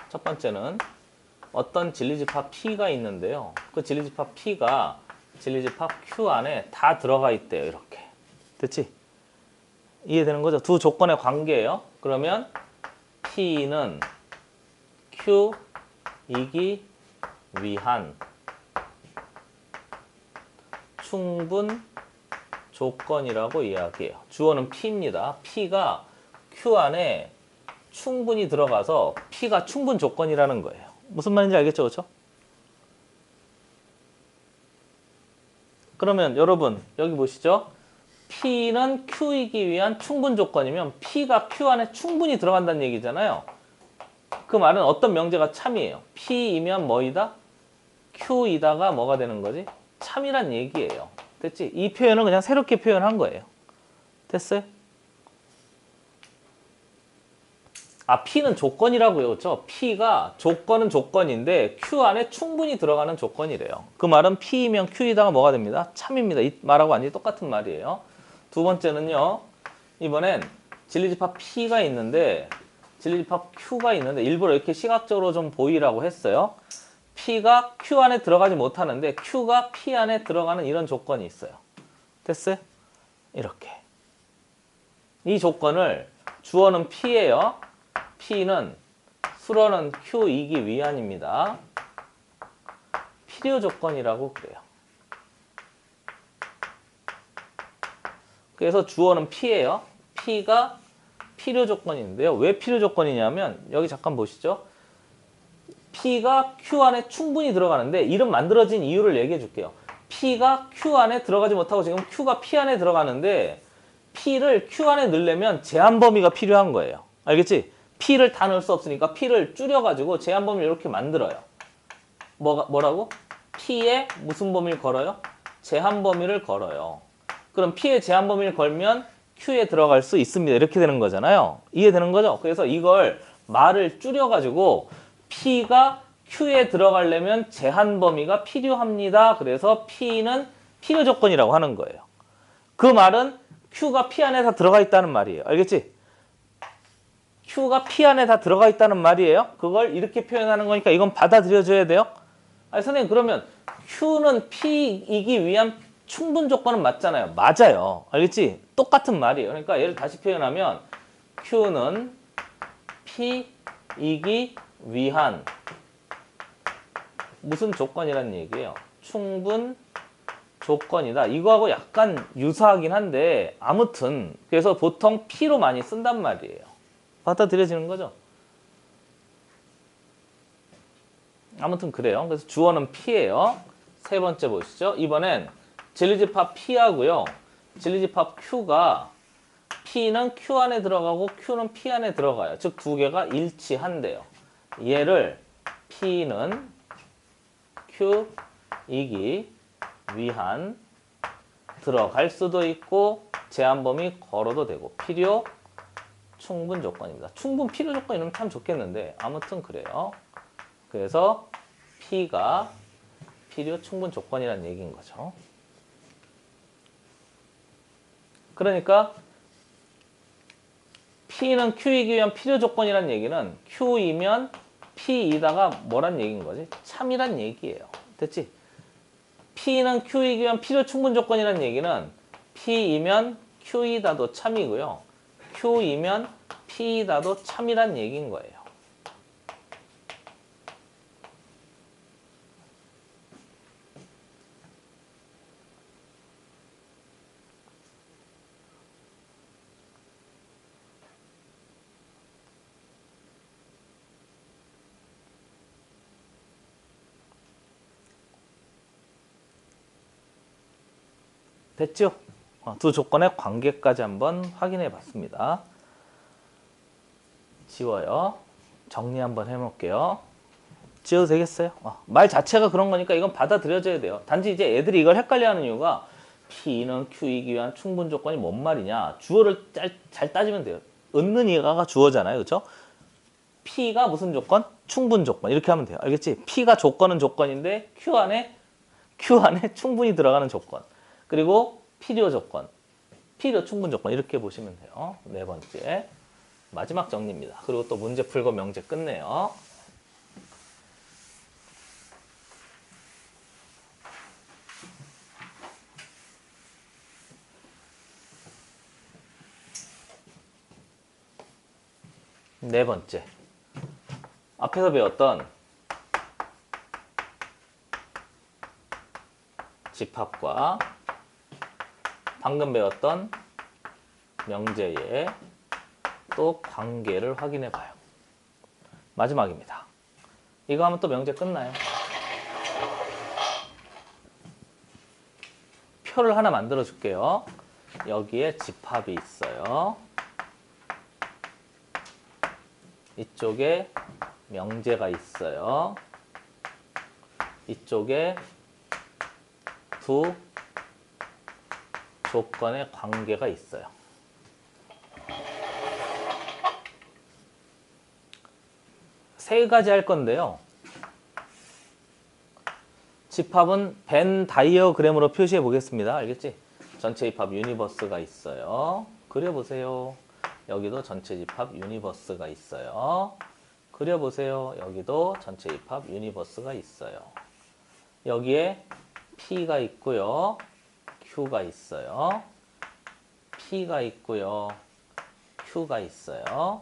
첫 번째는 어떤 진리집합 P가 있는데요. 그 진리집합 P가 진리집합 Q 안에 다 들어가 있대요. 이렇게. 됐지? 이해되는 거죠? 두 조건의 관계예요. 그러면 P는 Q이기 위한 충분 조건이라고 이야기해요. 주어는 P입니다. P가 Q 안에 충분히 들어가서 P가 충분 조건이라는 거예요. 무슨 말인지 알겠죠? 그렇죠? 그러면 여러분 여기 보시죠. P는 Q이기 위한 충분 조건이면 P가 Q 안에 충분히 들어간다는 얘기잖아요. 그 말은 어떤 명제가 참이에요. P이면 뭐이다? Q이다가 뭐가 되는 거지? 참이란 얘기예요. 됐지? 이 표현은 그냥 새롭게 표현한 거예요. 됐어요? 아, P는 조건이라고요. 그렇죠? P가 조건은 조건인데 Q 안에 충분히 들어가는 조건이래요. 그 말은 P이면 Q이다가 뭐가 됩니다? 참입니다. 이 말하고 완전히 똑같은 말이에요. 두 번째는요. 이번엔 진리집합 P가 있는데 진리집합 Q가 있는데 일부러 이렇게 시각적으로 좀 보이라고 했어요. P가 Q 안에 들어가지 못하는데 Q가 P 안에 들어가는 이런 조건이 있어요. 됐어요? 이렇게. 이 조건을 주어는 P예요. P는 수로는 Q이기 위한입니다. 필요 조건이라고 그래요. 그래서 주어는 P예요. P가 필요 조건인데요. 왜 필요 조건이냐면 여기 잠깐 보시죠. P가 Q 안에 충분히 들어가는데 이름 만들어진 이유를 얘기해 줄게요. P가 Q 안에 들어가지 못하고 지금 Q가 P 안에 들어가는데 P를 Q 안에 넣으려면 제한 범위가 필요한 거예요. 알겠지? P를 다 넣을 수 없으니까 P를 줄여가지고 제한 범위를 이렇게 만들어요. 뭐라고? P에 무슨 범위를 걸어요? 제한 범위를 걸어요. 그럼 P에 제한 범위를 걸면 Q에 들어갈 수 있습니다. 이렇게 되는 거잖아요. 이해되는 거죠? 그래서 이걸 말을 줄여가지고 P가 Q에 들어가려면 제한 범위가 필요합니다. 그래서 P는 필요 조건이라고 하는 거예요. 그 말은 Q가 P 안에 다 들어가 있다는 말이에요. 알겠지? Q가 P 안에 다 들어가 있다는 말이에요. 그걸 이렇게 표현하는 거니까 이건 받아들여줘야 돼요. 아니 선생님 그러면 Q는 P이기 위한 충분 조건은 맞잖아요. 맞아요. 알겠지? 똑같은 말이에요. 그러니까 얘를 다시 표현하면 Q는 P이기 위한 무슨 조건이란 얘기예요? 충분 조건이다. 이거하고 약간 유사하긴 한데 아무튼 그래서 보통 P로 많이 쓴단 말이에요. 받아들여지는 거죠? 아무튼 그래요. 그래서 주어는 P예요. 세 번째 보시죠. 이번엔 진리집합 P하고요. 진리집합 Q가 P는 Q 안에 들어가고 Q는 P 안에 들어가요. 즉 두 개가 일치한대요. 얘를 P는 Q이기 위한 들어갈 수도 있고 제한 범위 걸어도 되고 필요 충분 조건입니다. 충분 필요 조건 이러면 참 좋겠는데 아무튼 그래요. 그래서 P가 필요 충분 조건이라는 얘기인 거죠. 그러니까 P는 Q이기 위한 필요 조건이라는 얘기는 Q이면 P이다가 뭐란 얘기인 거지? 참이란 얘기예요. 됐지? P는 Q이기 위한 필요 충분 조건이라는 얘기는 P이면 Q이다도 참이고요. Q이면 P이다도 참이란 얘기인 거예요. 됐죠? 두 조건의 관계까지 한번 확인해 봤습니다. 지워요. 정리 한번 해볼게요. 지워도 되겠어요? 말 자체가 그런 거니까 이건 받아들여져야 돼요. 단지 이제 애들이 이걸 헷갈려하는 이유가 P는 Q이기 위한 충분 조건이 뭔 말이냐. 주어를 잘 따지면 돼요. 얻는 이가가 주어잖아요. 그렇죠? P가 무슨 조건? 충분 조건. 이렇게 하면 돼요. 알겠지? P가 조건은 조건인데 Q 안에 충분히 들어가는 조건. 그리고 필요 조건, 필요 충분 조건 이렇게 보시면 돼요. 네 번째 마지막 정리입니다. 그리고 또 문제 풀고 명제 끝내요. 네 번째 앞에서 배웠던 집합과 방금 배웠던 명제의 또 관계를 확인해 봐요. 마지막입니다. 이거 하면 또 명제 끝나요. 표를 하나 만들어 줄게요. 여기에 집합이 있어요. 이쪽에 명제가 있어요. 이쪽에 두 조건의 관계가 있어요. 세 가지 할 건데요. 집합은 벤 다이어그램으로 표시해 보겠습니다. 알겠지? 전체 집합 유니버스가 있어요. 그려보세요. 여기도 전체 집합 유니버스가 있어요. 그려보세요. 여기도 전체 집합 유니버스가 있어요. 여기에 P가 있고요. Q가 있어요. P가 있고요. Q가 있어요.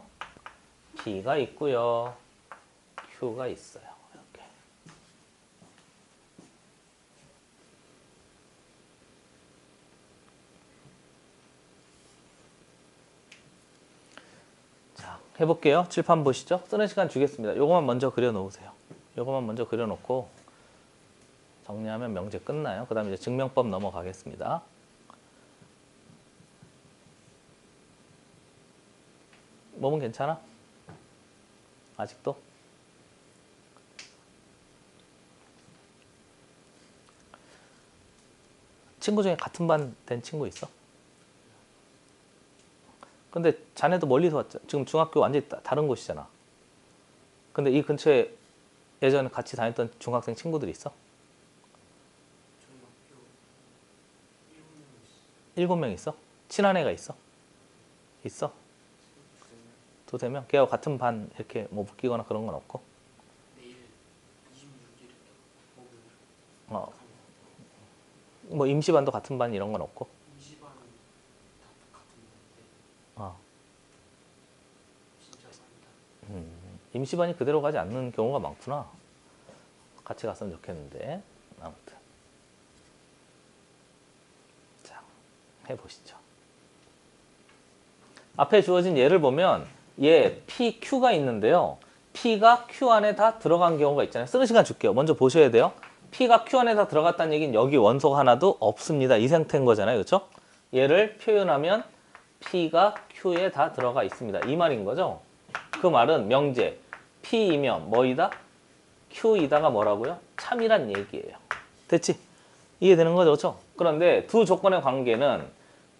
P가 있고요. Q가 있어요. 이렇게. 자, 해볼게요. 칠판 보시죠. 쓰는 시간 주겠습니다. 요거만 먼저 그려놓으세요. 요거만 먼저 그려놓고 정리하면 명제 끝나요. 그 다음에 이제 증명법 넘어가겠습니다. 몸은 괜찮아? 아직도? 친구 중에 같은 반 된 친구 있어? 근데 자네도 멀리서 왔잖아. 지금 중학교 완전히 다른 곳이잖아. 근데 이 근처에 예전에 같이 다녔던 중학생 친구들이 있어? 7명 있어? 친한 애가 있어? 있어? 두세 명? 걔하고 같은 반 이렇게 뭐 묶이거나 그런 건 없고? 어, 뭐 임시반도 같은 반 이런 건 없고? 어. 임시반이 그대로 가지 않는 경우가 많구나. 같이 갔으면 좋겠는데. 아무튼. 자, 해보시죠. 앞에 주어진 예를 보면 얘 PQ가 있는데요. P가 Q 안에 다 들어간 경우가 있잖아요. 쓰는 시간 줄게요. 먼저 보셔야 돼요. P가 Q 안에 다 들어갔다는 얘기는 여기 원소가 하나도 없습니다. 이 상태인 거잖아요. 그렇죠? 얘를 표현하면 P가 Q에 다 들어가 있습니다. 이 말인 거죠. 그 말은 명제 P이면 뭐이다? Q이다가 뭐라고요? 참이란 얘기예요. 됐지? 이해되는 거죠? 그렇죠? 그런데 두 조건의 관계는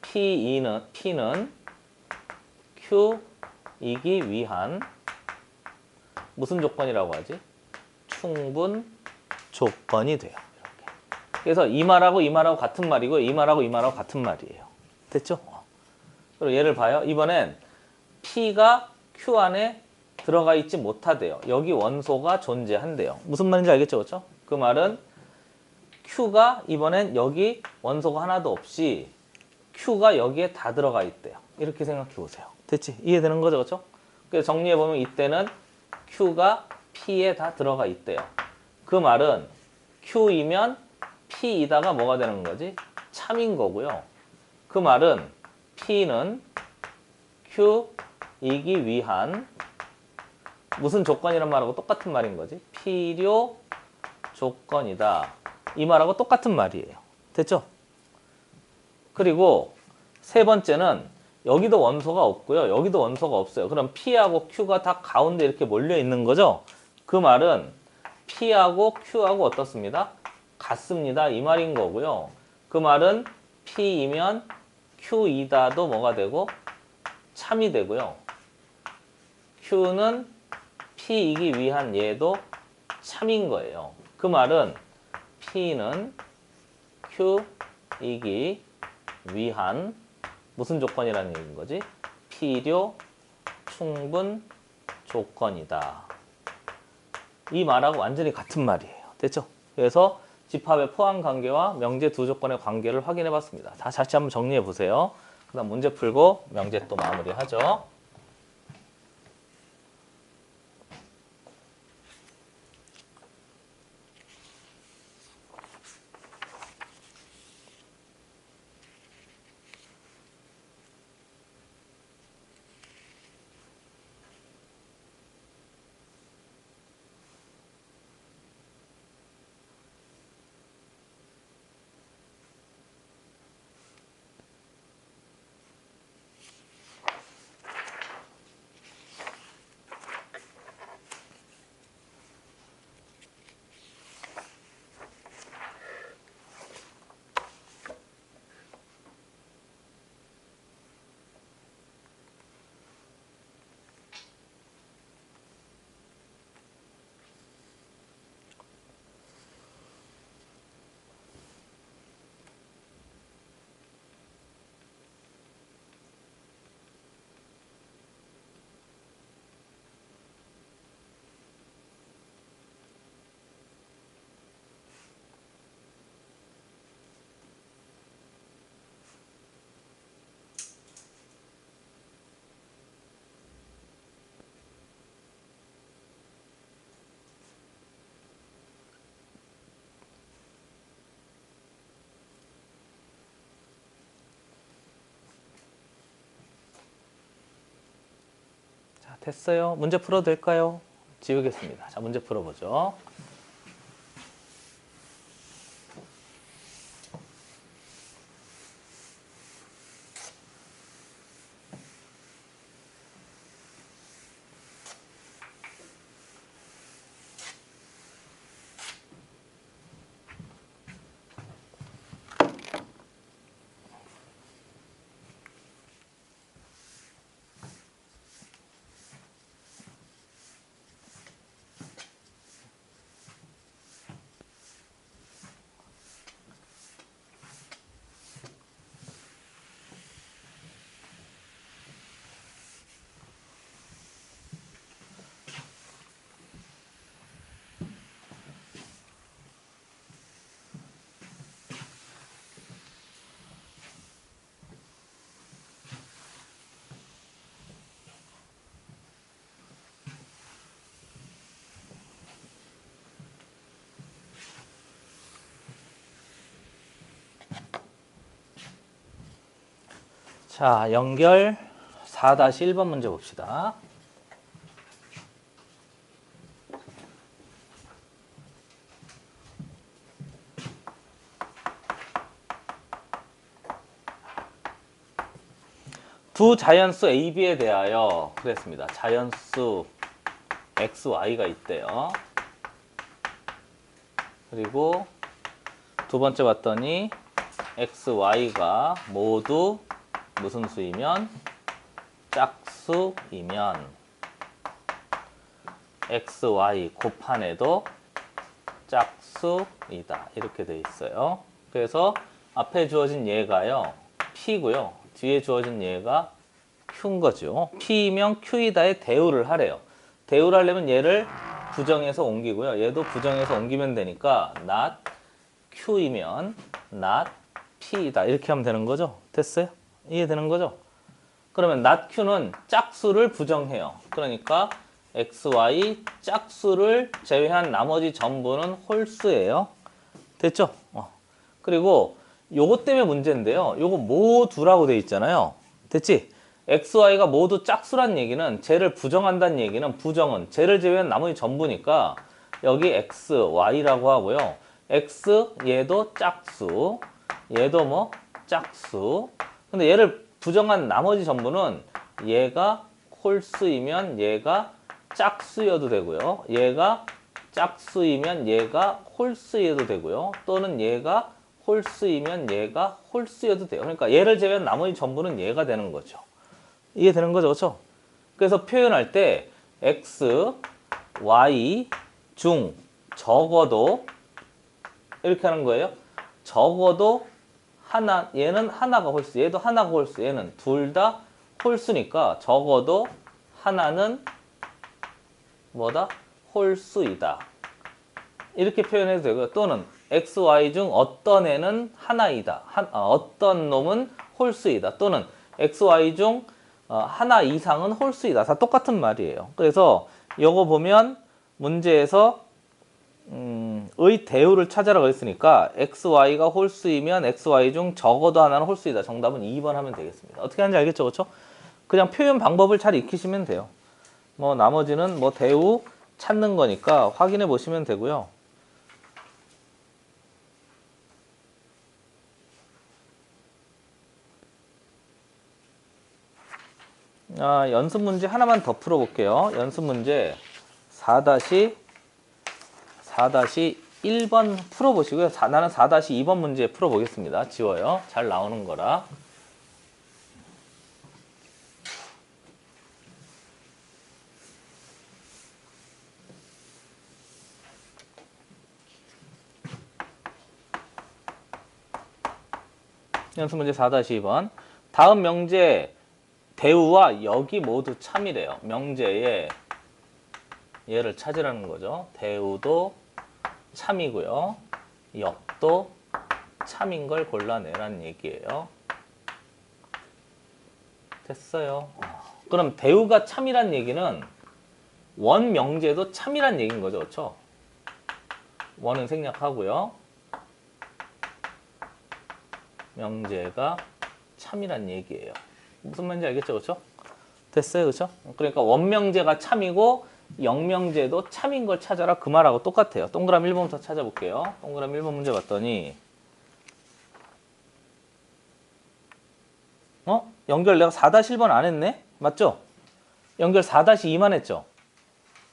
P는 Q이기 위한 무슨 조건이라고 하지? 충분 조건이 돼요. 이렇게. 그래서 이 말하고 이 말하고 같은 말이고 이 말하고 이 말하고 같은 말이에요. 됐죠? 그리고 예를 봐요. 이번엔 P가 Q 안에 들어가 있지 못하대요. 여기 원소가 존재한대요. 무슨 말인지 알겠죠? 그렇죠? 그 말은 Q가 이번엔 여기 원소가 하나도 없이 Q가 여기에 다 들어가 있대요. 이렇게 생각해 보세요. 됐지? 이해되는 거죠? 그렇죠? 그래서 정리해 보면 이때는 Q가 P에 다 들어가 있대요. 그 말은 Q이면 P이다가 뭐가 되는 거지? 참인 거고요. 그 말은 P는 Q이기 위한 무슨 조건이란 말하고 똑같은 말인 거지? 필요 조건이다. 이 말하고 똑같은 말이에요. 됐죠? 그리고 세 번째는 여기도 원소가 없고요. 여기도 원소가 없어요. 그럼 P하고 Q가 다 가운데 이렇게 몰려 있는 거죠? 그 말은 P하고 Q하고 어떻습니다? 같습니다. 이 말인 거고요. 그 말은 P이면 Q이다도 뭐가 되고 참이 되고요. Q는 P이기 위한 얘도 참인 거예요. 그 말은 P는 Q이기 위한 무슨 조건이라는 얘기인 거지? 필요 충분 조건이다. 이 말하고 완전히 같은 말이에요. 됐죠? 그래서 집합의 포함 관계와 명제 두 조건의 관계를 확인해 봤습니다. 다시 한번 정리해 보세요. 그 다음 문제 풀고 명제 또 마무리하죠. 됐어요. 문제 풀어도 될까요? 지우겠습니다. 자, 문제 풀어보죠. 자, 연결 4-1번 문제 봅시다. 두 자연수 A, B에 대하여 그랬습니다. 자연수 X, Y가 있대요. 그리고 두 번째 봤더니 X, Y가 모두 무슨 수이면 짝수이면 X, Y 곱한해도 짝수이다. 이렇게 돼 있어요. 그래서 앞에 주어진 얘가요. P고요. 뒤에 주어진 얘가 Q인 거죠. P이면 Q이다의 대우를 하래요. 대우를 하려면 얘를 부정해서 옮기고요. 얘도 부정해서 옮기면 되니까 not Q이면 not P이다. 이렇게 하면 되는 거죠. 됐어요? 이해되는 거죠? 그러면 not Q는 짝수를 부정해요. 그러니까 X, Y 짝수를 제외한 나머지 전부는 홀수예요. 됐죠? 그리고 요것 때문에 문제인데요. 요거 모두라고 돼 있잖아요. 됐지? X, Y가 모두 짝수란 얘기는 쟤를 부정한다는 얘기는 부정은 쟤를 제외한 나머지 전부니까 여기 X, Y라고 하고요. X 얘도 짝수, 얘도 뭐 짝수. 근데 얘를 부정한 나머지 전부는 얘가 홀수이면 얘가 짝수여도 되고요. 얘가 짝수이면 얘가 홀수여도 되고요. 또는 얘가 홀수이면 얘가 홀수여도 돼요. 그러니까 얘를 제외한 나머지 전부는 얘가 되는 거죠. 이해되는 거죠? 그렇죠? 그래서 표현할 때 X, Y 중 적어도 이렇게 하는 거예요. 적어도 하나, 얘는 하나가 홀수, 얘도 하나가 홀수, 얘는 둘 다 홀수니까 적어도 하나는 뭐다? 홀수이다. 이렇게 표현해도 되고요. 또는 X, Y 중 어떤 애는 하나이다. 어떤 놈은 홀수이다. 또는 X, Y 중 하나 이상은 홀수이다. 다 똑같은 말이에요. 그래서 이거 보면 문제에서 의 대우를 찾아라고 했으니까 X, Y가 홀수이면 X, Y 중 적어도 하나는 홀수이다. 정답은 2번 하면 되겠습니다. 어떻게 하는지 알겠죠? 그렇죠? 그냥 표현 방법을 잘 익히시면 돼요. 뭐 나머지는 뭐 대우 찾는 거니까 확인해 보시면 되고요. 연습 문제 하나만 더 풀어볼게요. 연습 문제 4-1번 풀어보시고요. 나는 4-2번 문제 풀어보겠습니다. 지워요. 잘 나오는 거라. 연습 문제 4-2번. 다음 명제 대우와 역이 모두 참이래요. 명제에 얘를 찾으라는 거죠. 대우도 참이고요. 역도 참인 걸 골라내라는 얘기예요. 됐어요. 그럼 대우가 참이란 얘기는 원 명제도 참이란 얘기인 거죠. 그렇죠? 원은 생략하고요. 명제가 참이란 얘기예요. 무슨 말인지 알겠죠? 그렇죠? 됐어요, 그렇죠? 그러니까 원명제가 참이고 영명제도 참인 걸 찾아라 그 말하고 똑같아요. 동그라미 1번부터 찾아볼게요. 동그라미 1번 문제 봤더니 연결 내가 4-1번 안 했네? 맞죠? 연결 4-2만 했죠?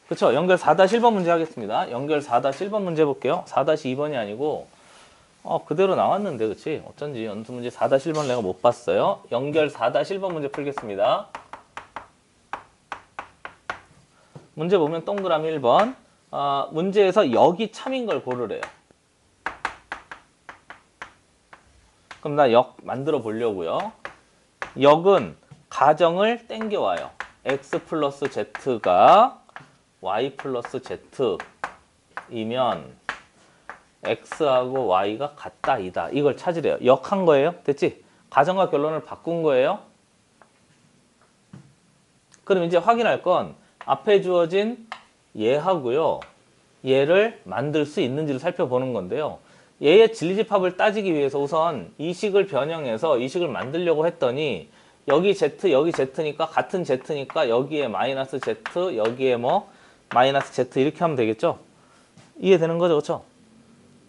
그쵸? 연결 4-1번 문제 하겠습니다. 연결 4-1번 문제 볼게요. 4-2번이 아니고 그대로 나왔는데 그치? 어쩐지 연수 문제 4-1번 내가 못 봤어요. 연결 4-1번 문제 풀겠습니다. 문제 보면 동그라미 1번 문제에서 여기 참인 걸 고르래요. 그럼 나 역 만들어 보려고요. 역은 가정을 땡겨와요. x 플러스 z가 y 플러스 z이면 x하고 y가 같다 이다. 이걸 찾으래요. 역한 거예요. 됐지? 가정과 결론을 바꾼 거예요. 그럼 이제 확인할 건 앞에 주어진 얘하고요. 얘를 만들 수 있는지를 살펴보는 건데요. 얘의 진리집합을 따지기 위해서 우선 이 식을 변형해서 이 식을 만들려고 했더니 여기 z, 여기 z니까 같은 z니까 여기에 마이너스 z, 여기에 뭐 마이너스 z 이렇게 하면 되겠죠? 이해되는 거죠, 그렇죠?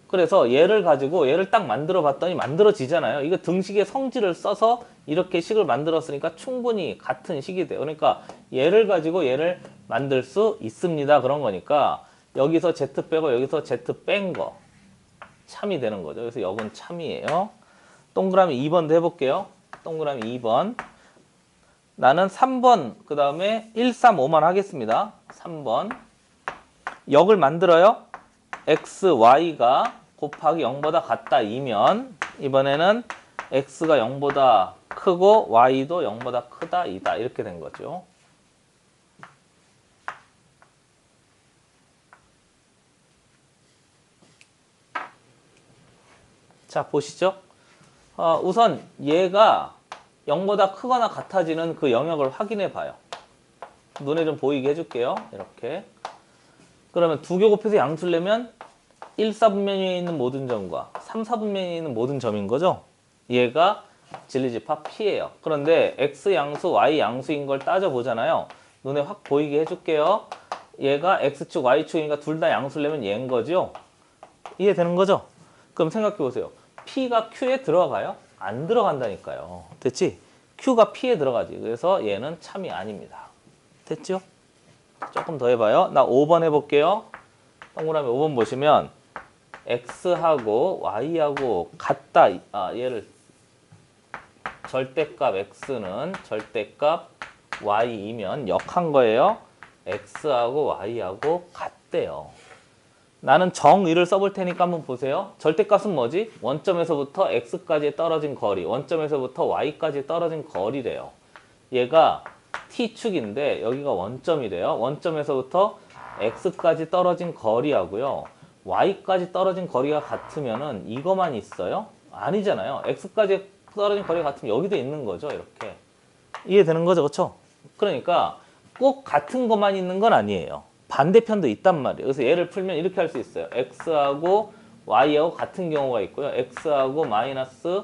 그래서 얘를 가지고 얘를 딱 만들어 봤더니 만들어지잖아요. 이거 등식의 성질을 써서 이렇게 식을 만들었으니까 충분히 같은 식이 돼요. 그러니까 얘를 가지고 얘를 만들 수 있습니다. 그런 거니까 여기서 z 빼고 여기서 z 뺀 거 참이 되는 거죠. 그래서 역은 참이에요. 동그라미 2번도 해볼게요. 동그라미 2번. 나는 3번 그 다음에 1, 3, 5만 하겠습니다. 3번. 역을 만들어요. x, y가 곱하기 0보다 같다 이면 이번에는 x가 0보다 크고 y도 0보다 크다 이다 이렇게 된 거죠. 자 보시죠. 우선 얘가 0보다 크거나 같아지는 그 영역을 확인해 봐요. 눈에 좀 보이게 해줄게요. 이렇게. 그러면 두 개 곱해서 양수를 내면 1, 4분면에 있는 모든 점과 3, 4분면에 있는 모든 점인 거죠. 얘가 진리집합 P예요. 그런데 X 양수, Y 양수인 걸 따져보잖아요. 눈에 확 보이게 해줄게요. 얘가 X축, Y축이니까 둘 다 양수를 내면 얘인 거죠. 이해되는 거죠? 그럼 생각해보세요. P가 Q에 들어가요? 안 들어간다니까요. 됐지? Q가 P에 들어가지. 그래서 얘는 참이 아닙니다. 됐죠? 조금 더 해봐요. 나 5번 해볼게요. 동그라미 5번 보시면 X하고 Y하고 같다. 얘를 절대값 X는 절대값 Y이면 역한 거예요. X하고 Y하고 같대요. 나는 정의를 써볼 테니까 한번 보세요. 절대값은 뭐지? 원점에서부터 X까지 떨어진 거리, 원점에서부터 Y까지 떨어진 거리래요. 얘가 T축인데 여기가 원점이래요. 원점에서부터 X까지 떨어진 거리하고요. Y까지 떨어진 거리가 같으면은 이거만 있어요? 아니잖아요. X까지 떨어진 거리가 같으면 여기도 있는 거죠. 이렇게. 이해되는 거죠. 그렇죠? 그러니까 꼭 같은 것만 있는 건 아니에요. 반대편도 있단 말이에요. 그래서 얘를 풀면 이렇게 할 수 있어요. X하고 Y하고 같은 경우가 있고요. X하고 마이너스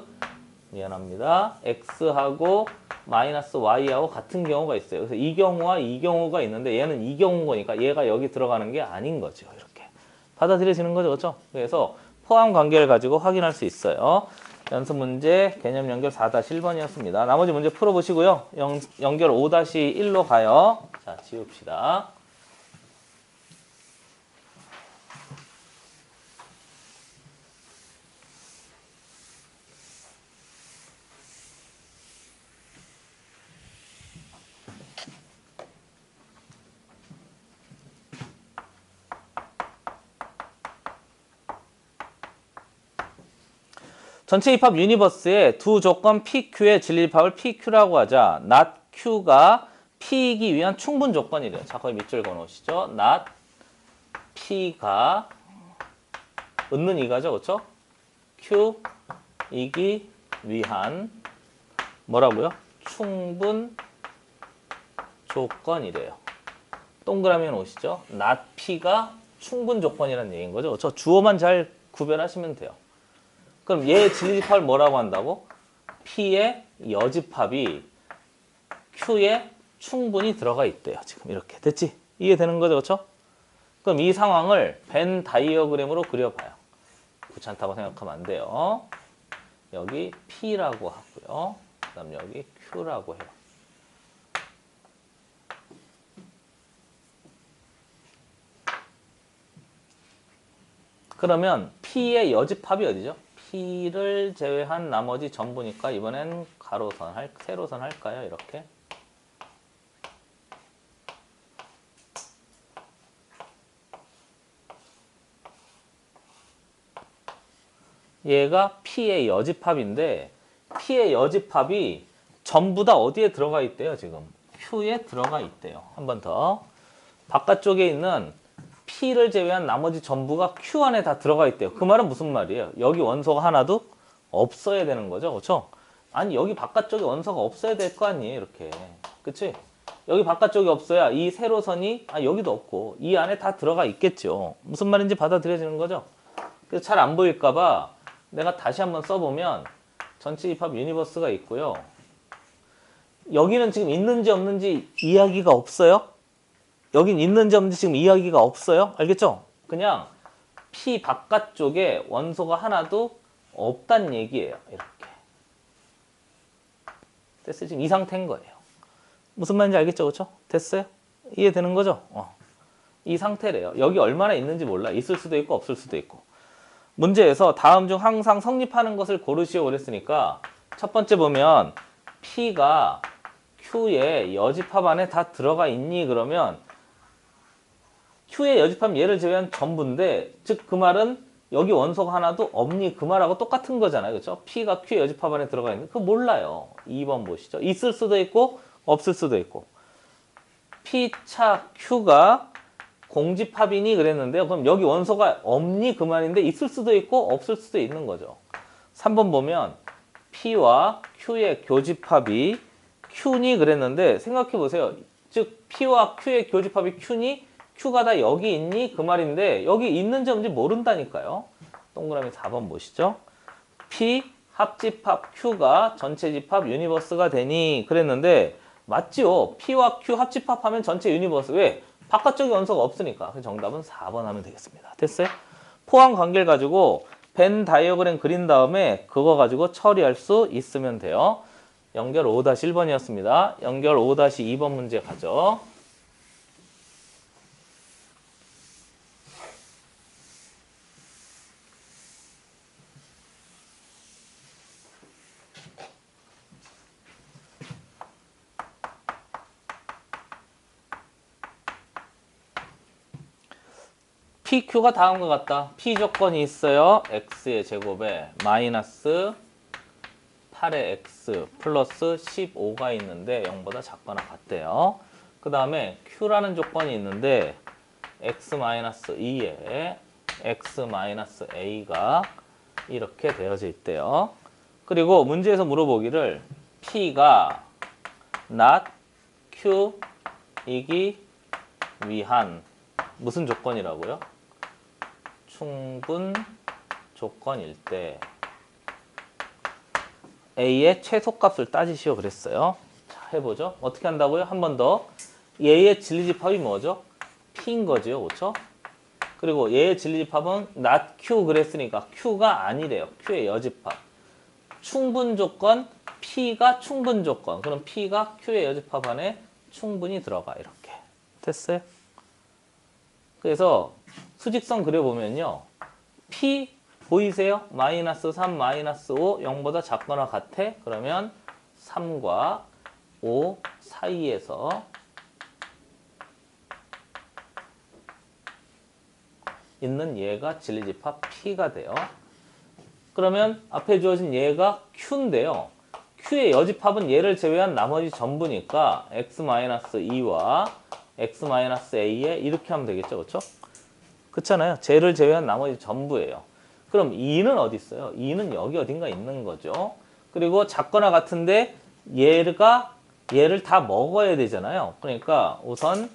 미안합니다. X하고 마이너스 Y하고 같은 경우가 있어요. 그래서 이 경우와 이 경우가 있는데 얘는 이 경우인 거니까 얘가 여기 들어가는 게 아닌 거죠. 이렇게. 받아들여지는 거죠. 그렇죠? 그래서 포함 관계를 가지고 확인할 수 있어요. 연습 문제 개념 연결 4-1번이었습니다. 나머지 문제 풀어보시고요. 연결 5-1로 가요. 자, 지웁시다. 전체 입합 유니버스의 두 조건 PQ의 진리집합을 PQ라고 하자. not Q가 P이기 위한 충분 조건이래요. 자, 거기 밑줄 그어놓으시죠. not P가 은는 이가죠. 그렇죠? Q이기 위한 뭐라고요? 충분 조건이래요. 동그라미 놓으시죠. not P가 충분 조건이라는 얘기인 거죠. 그렇죠? 주어만 잘 구별하시면 돼요. 그럼 얘의 진리집합을 뭐라고 한다고? P의 여집합이 Q의 충분히 들어가 있대요. 지금 이렇게 됐지? 이해되는 거죠, 그렇죠? 그럼 이 상황을 벤 다이어그램으로 그려봐요. 귀찮다고 생각하면 안 돼요. 여기 P라고 하고요. 그다음 여기 Q라고 해요. 그러면 P의 여집합이 어디죠? P를 제외한 나머지 전부니까 이번엔 가로선, 세로선 할까요? 이렇게. 얘가 P의 여집합인데 P의 여집합이 전부 다 어디에 들어가 있대요, 지금? Q에 들어가 있대요. 한 번 더. 바깥쪽에 있는 P를 제외한 나머지 전부가 Q 안에 다 들어가 있대요. 그 말은 무슨 말이에요? 여기 원소가 하나도 없어야 되는 거죠. 그렇죠? 아니, 여기 바깥쪽에 원소가 없어야 될 거 아니에요, 이렇게. 그치? 여기 바깥쪽에 없어야 이 세로선이 여기도 없고 이 안에 다 들어가 있겠죠. 무슨 말인지 받아들여지는 거죠? 그래서 잘 안 보일까 봐 내가 다시 한번 써보면 전체 집합 유니버스가 있고요. 여기는 지금 있는지 없는지 이야기가 없어요. 여긴 있는지 없는지 지금 이야기가 없어요. 알겠죠? 그냥 P 바깥쪽에 원소가 하나도 없단 얘기예요. 이렇게. 됐어요? 지금 이 상태인 거예요. 무슨 말인지 알겠죠? 그렇죠? 됐어요? 이해되는 거죠? 이 상태래요. 여기 얼마나 있는지 몰라. 있을 수도 있고 없을 수도 있고. 문제에서 다음 중 항상 성립하는 것을 고르시오 그랬으니까 첫 번째 보면 P가 Q의 여집합 안에 다 들어가 있니? 그러면 Q의 여집합 얘를 제외한 전부인데 즉 그 말은 여기 원소가 하나도 없니? 그 말하고 똑같은 거잖아요. 그렇죠? P가 Q의 여집합 안에 들어가 있는 그거 몰라요. 2번 보시죠. 있을 수도 있고 없을 수도 있고. P차 Q가 공집합이니 그랬는데요. 그럼 여기 원소가 없니? 그 말인데 있을 수도 있고 없을 수도 있는 거죠. 3번 보면 P와 Q의 교집합이 Q니 그랬는데 생각해 보세요. 즉 P와 Q의 교집합이 Q니? Q가 다 여기 있니? 그 말인데 여기 있는지 없는지 모른다니까요. 동그라미 4번 보시죠. P 합집합 Q가 전체 집합 유니버스가 되니 그랬는데 맞죠? P와 Q 합집합하면 전체 유니버스. 왜? 바깥쪽에 원소가 없으니까. 그래서 정답은 4번 하면 되겠습니다. 됐어요? 포항 관계를 가지고 벤 다이어그램 그린 다음에 그거 가지고 처리할 수 있으면 돼요. 연결 5-1번이었습니다. 연결 5-2번 문제 가죠. PQ가 다음과 같다. P 조건이 있어요. X의 제곱에 마이너스 8의 X 플러스 15가 있는데 0보다 작거나 같대요. 그 다음에 Q라는 조건이 있는데 X-2에 X-A가 이렇게 되어져 있대요. 그리고 문제에서 물어보기를 P가 not Q이기 위한 무슨 조건이라고요? 충분 조건일 때 A의 최소값을 따지시오 그랬어요. 자, 해보죠. 어떻게 한다고요? 한 번 더. 얘의 진리집합이 뭐죠? P인 거죠. 그렇죠? 그리고 얘의 진리집합은 not Q 그랬으니까 Q가 아니래요. Q의 여집합. 충분 조건, P가 충분 조건. 그럼 P가 Q의 여집합 안에 충분히 들어가. 이렇게. 됐어요? 그래서 수직선 그려보면요. P 보이세요? 마이너스 3, 마이너스 5, 0보다 작거나 같아? 그러면 3과 5 사이에서 있는 얘가 진리집합 P가 돼요. 그러면 앞에 주어진 얘가 Q인데요. Q의 여집합은 얘를 제외한 나머지 전부니까 X-2와 X-A에 이렇게 하면 되겠죠. 그렇죠? 그렇잖아요. 쟤를 제외한 나머지 전부예요. 그럼 2는 어디 있어요? 2는 여기 어딘가 있는 거죠. 그리고 작거나 같은데 얘를 다 먹어야 되잖아요. 그러니까 우선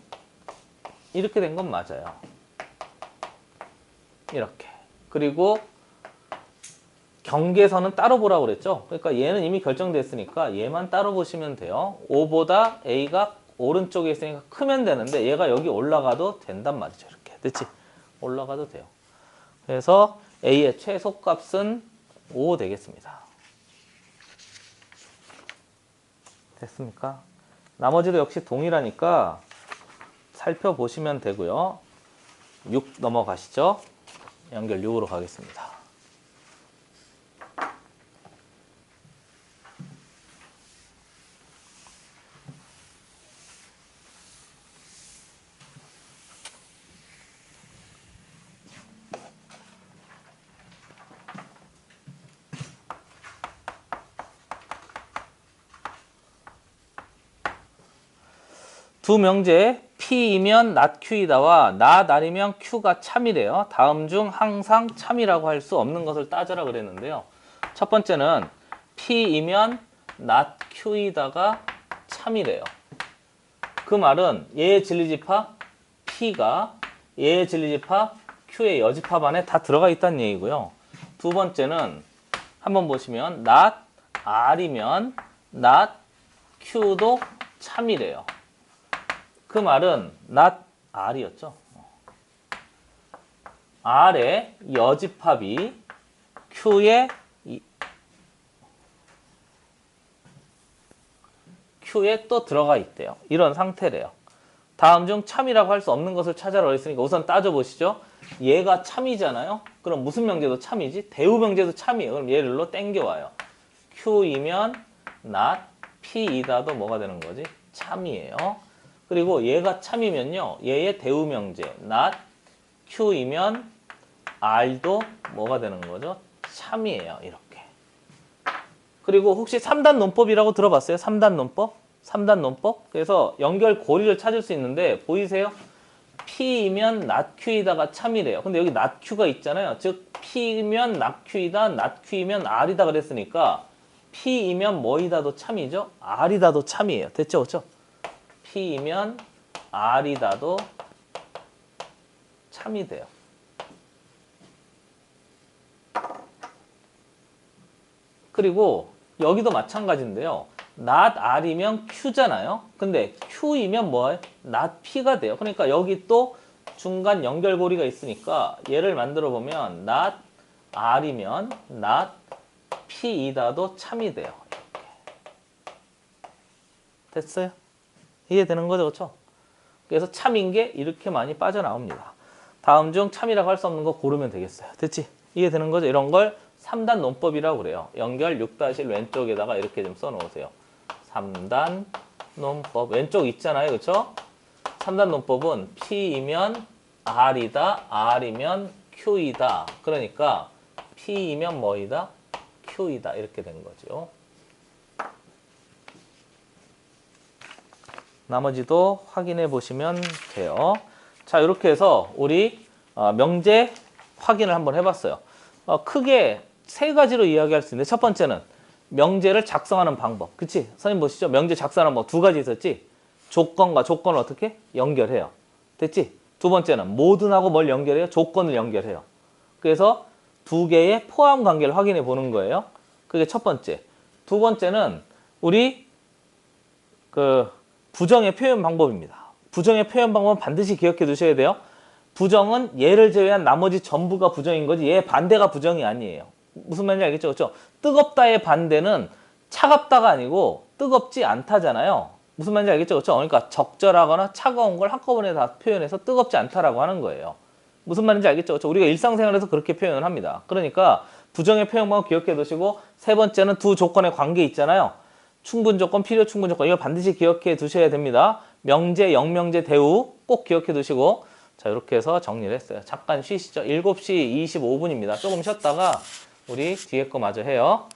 이렇게 된 건 맞아요. 이렇게. 그리고 경계선은 따로 보라고 그랬죠. 그러니까 얘는 이미 결정됐으니까 얘만 따로 보시면 돼요. 5보다 A가 오른쪽에 있으니까 크면 되는데 얘가 여기 올라가도 된단 말이죠. 이렇게. 됐지? 올라가도 돼요. 그래서 A의 최소값은 5 되겠습니다. 됐습니까? 나머지도 역시 동일하니까 살펴보시면 되고요. 6 넘어가시죠. 연결 6으로 가겠습니다. 두 명제 P이면 not Q이다와 not 아니면 Q가 참이래요. 다음 중 항상 참이라고 할 수 없는 것을 따져라 그랬는데요. 첫 번째는 P이면 not Q이다가 참이래요. 그 말은 얘의 진리집합 P가 얘의 진리집합 Q의 여집합 안에 다 들어가 있다는 얘기고요. 두 번째는 한번 보시면 not R이면 not Q도 참이래요. 그 말은 not R이었죠. R의 여집합이 Q에 또 들어가 있대요. 이런 상태래요. 다음 중 참이라고 할 수 없는 것을 찾아라 그랬으니까 우선 따져보시죠. 얘가 참이잖아요. 그럼 무슨 명제도 참이지? 대우 명제도 참이에요. 그럼 얘를로 땡겨와요. Q이면 not P이다도 뭐가 되는 거지? 참이에요. 그리고 얘가 참이면요. 얘의 대우 명제 not Q이면 R도 뭐가 되는 거죠? 참이에요. 이렇게. 그리고 혹시 3단 논법이라고 들어봤어요? 3단 논법? 3단 논법? 그래서 연결 고리를 찾을 수 있는데 보이세요? P이면 not Q이다가 참이래요. 근데 여기 not Q가 있잖아요. 즉 P이면 not Q이다, not Q이면 R이다 그랬으니까 P이면 뭐이다도 참이죠? R이다도 참이에요. 됐죠? 그렇죠? P이면 R이다도 참이 돼요. 그리고 여기도 마찬가지인데요. not R이면 Q잖아요. 근데 Q이면 뭐예요? not P가 돼요. 그러니까 여기 또 중간 연결고리가 있으니까 얘를 만들어 보면 not R이면 not P이다도 참이 돼요. 이렇게. 됐어요? 이해되는 거죠, 그렇죠? 그래서 참인 게 이렇게 많이 빠져나옵니다. 다음 중 참이라고 할 수 없는 거 고르면 되겠어요. 됐지? 이해되는 거죠? 이런 걸 3단 논법이라고 그래요. 연결 6-1 왼쪽에다가 이렇게 좀 써놓으세요. 3단 논법. 왼쪽 있잖아요, 그렇죠? 3단 논법은 P이면 R이다, R이면 Q이다. 그러니까 P이면 뭐이다? Q이다. 이렇게 된 거죠. 나머지도 확인해 보시면 돼요. 자, 이렇게 해서 우리 명제 확인을 한번 해봤어요. 크게 세 가지로 이야기할 수 있는데 첫 번째는 명제를 작성하는 방법. 그치? 선생님 보시죠. 명제 작성하는 법 두 가지 있었지? 조건과 조건을 어떻게? 연결해요. 됐지? 두 번째는 모든하고 뭘 연결해요? 조건을 연결해요. 그래서 두 개의 포함 관계를 확인해 보는 거예요. 그게 첫 번째. 두 번째는 우리 부정의 표현 방법입니다. 부정의 표현 방법은 반드시 기억해 두셔야 돼요. 부정은 얘를 제외한 나머지 전부가 부정인 거지 얘 반대가 부정이 아니에요. 무슨 말인지 알겠죠? 그렇죠? 뜨겁다의 반대는 차갑다가 아니고 뜨겁지 않다잖아요. 무슨 말인지 알겠죠? 그렇죠? 그러니까 적절하거나 차가운 걸 한꺼번에 다 표현해서 뜨겁지 않다라고 하는 거예요. 무슨 말인지 알겠죠? 그렇죠? 우리가 일상생활에서 그렇게 표현을 합니다. 그러니까 부정의 표현 방법 기억해 두시고 세 번째는 두 조건의 관계 있잖아요. 충분 조건, 필요 충분 조건 이거 반드시 기억해 두셔야 됩니다. 명제, 영명제, 대우 꼭 기억해 두시고 자 이렇게 해서 정리를 했어요. 잠깐 쉬시죠. 7시 25분입니다. 조금 쉬었다가 우리 뒤에 거 마저 해요.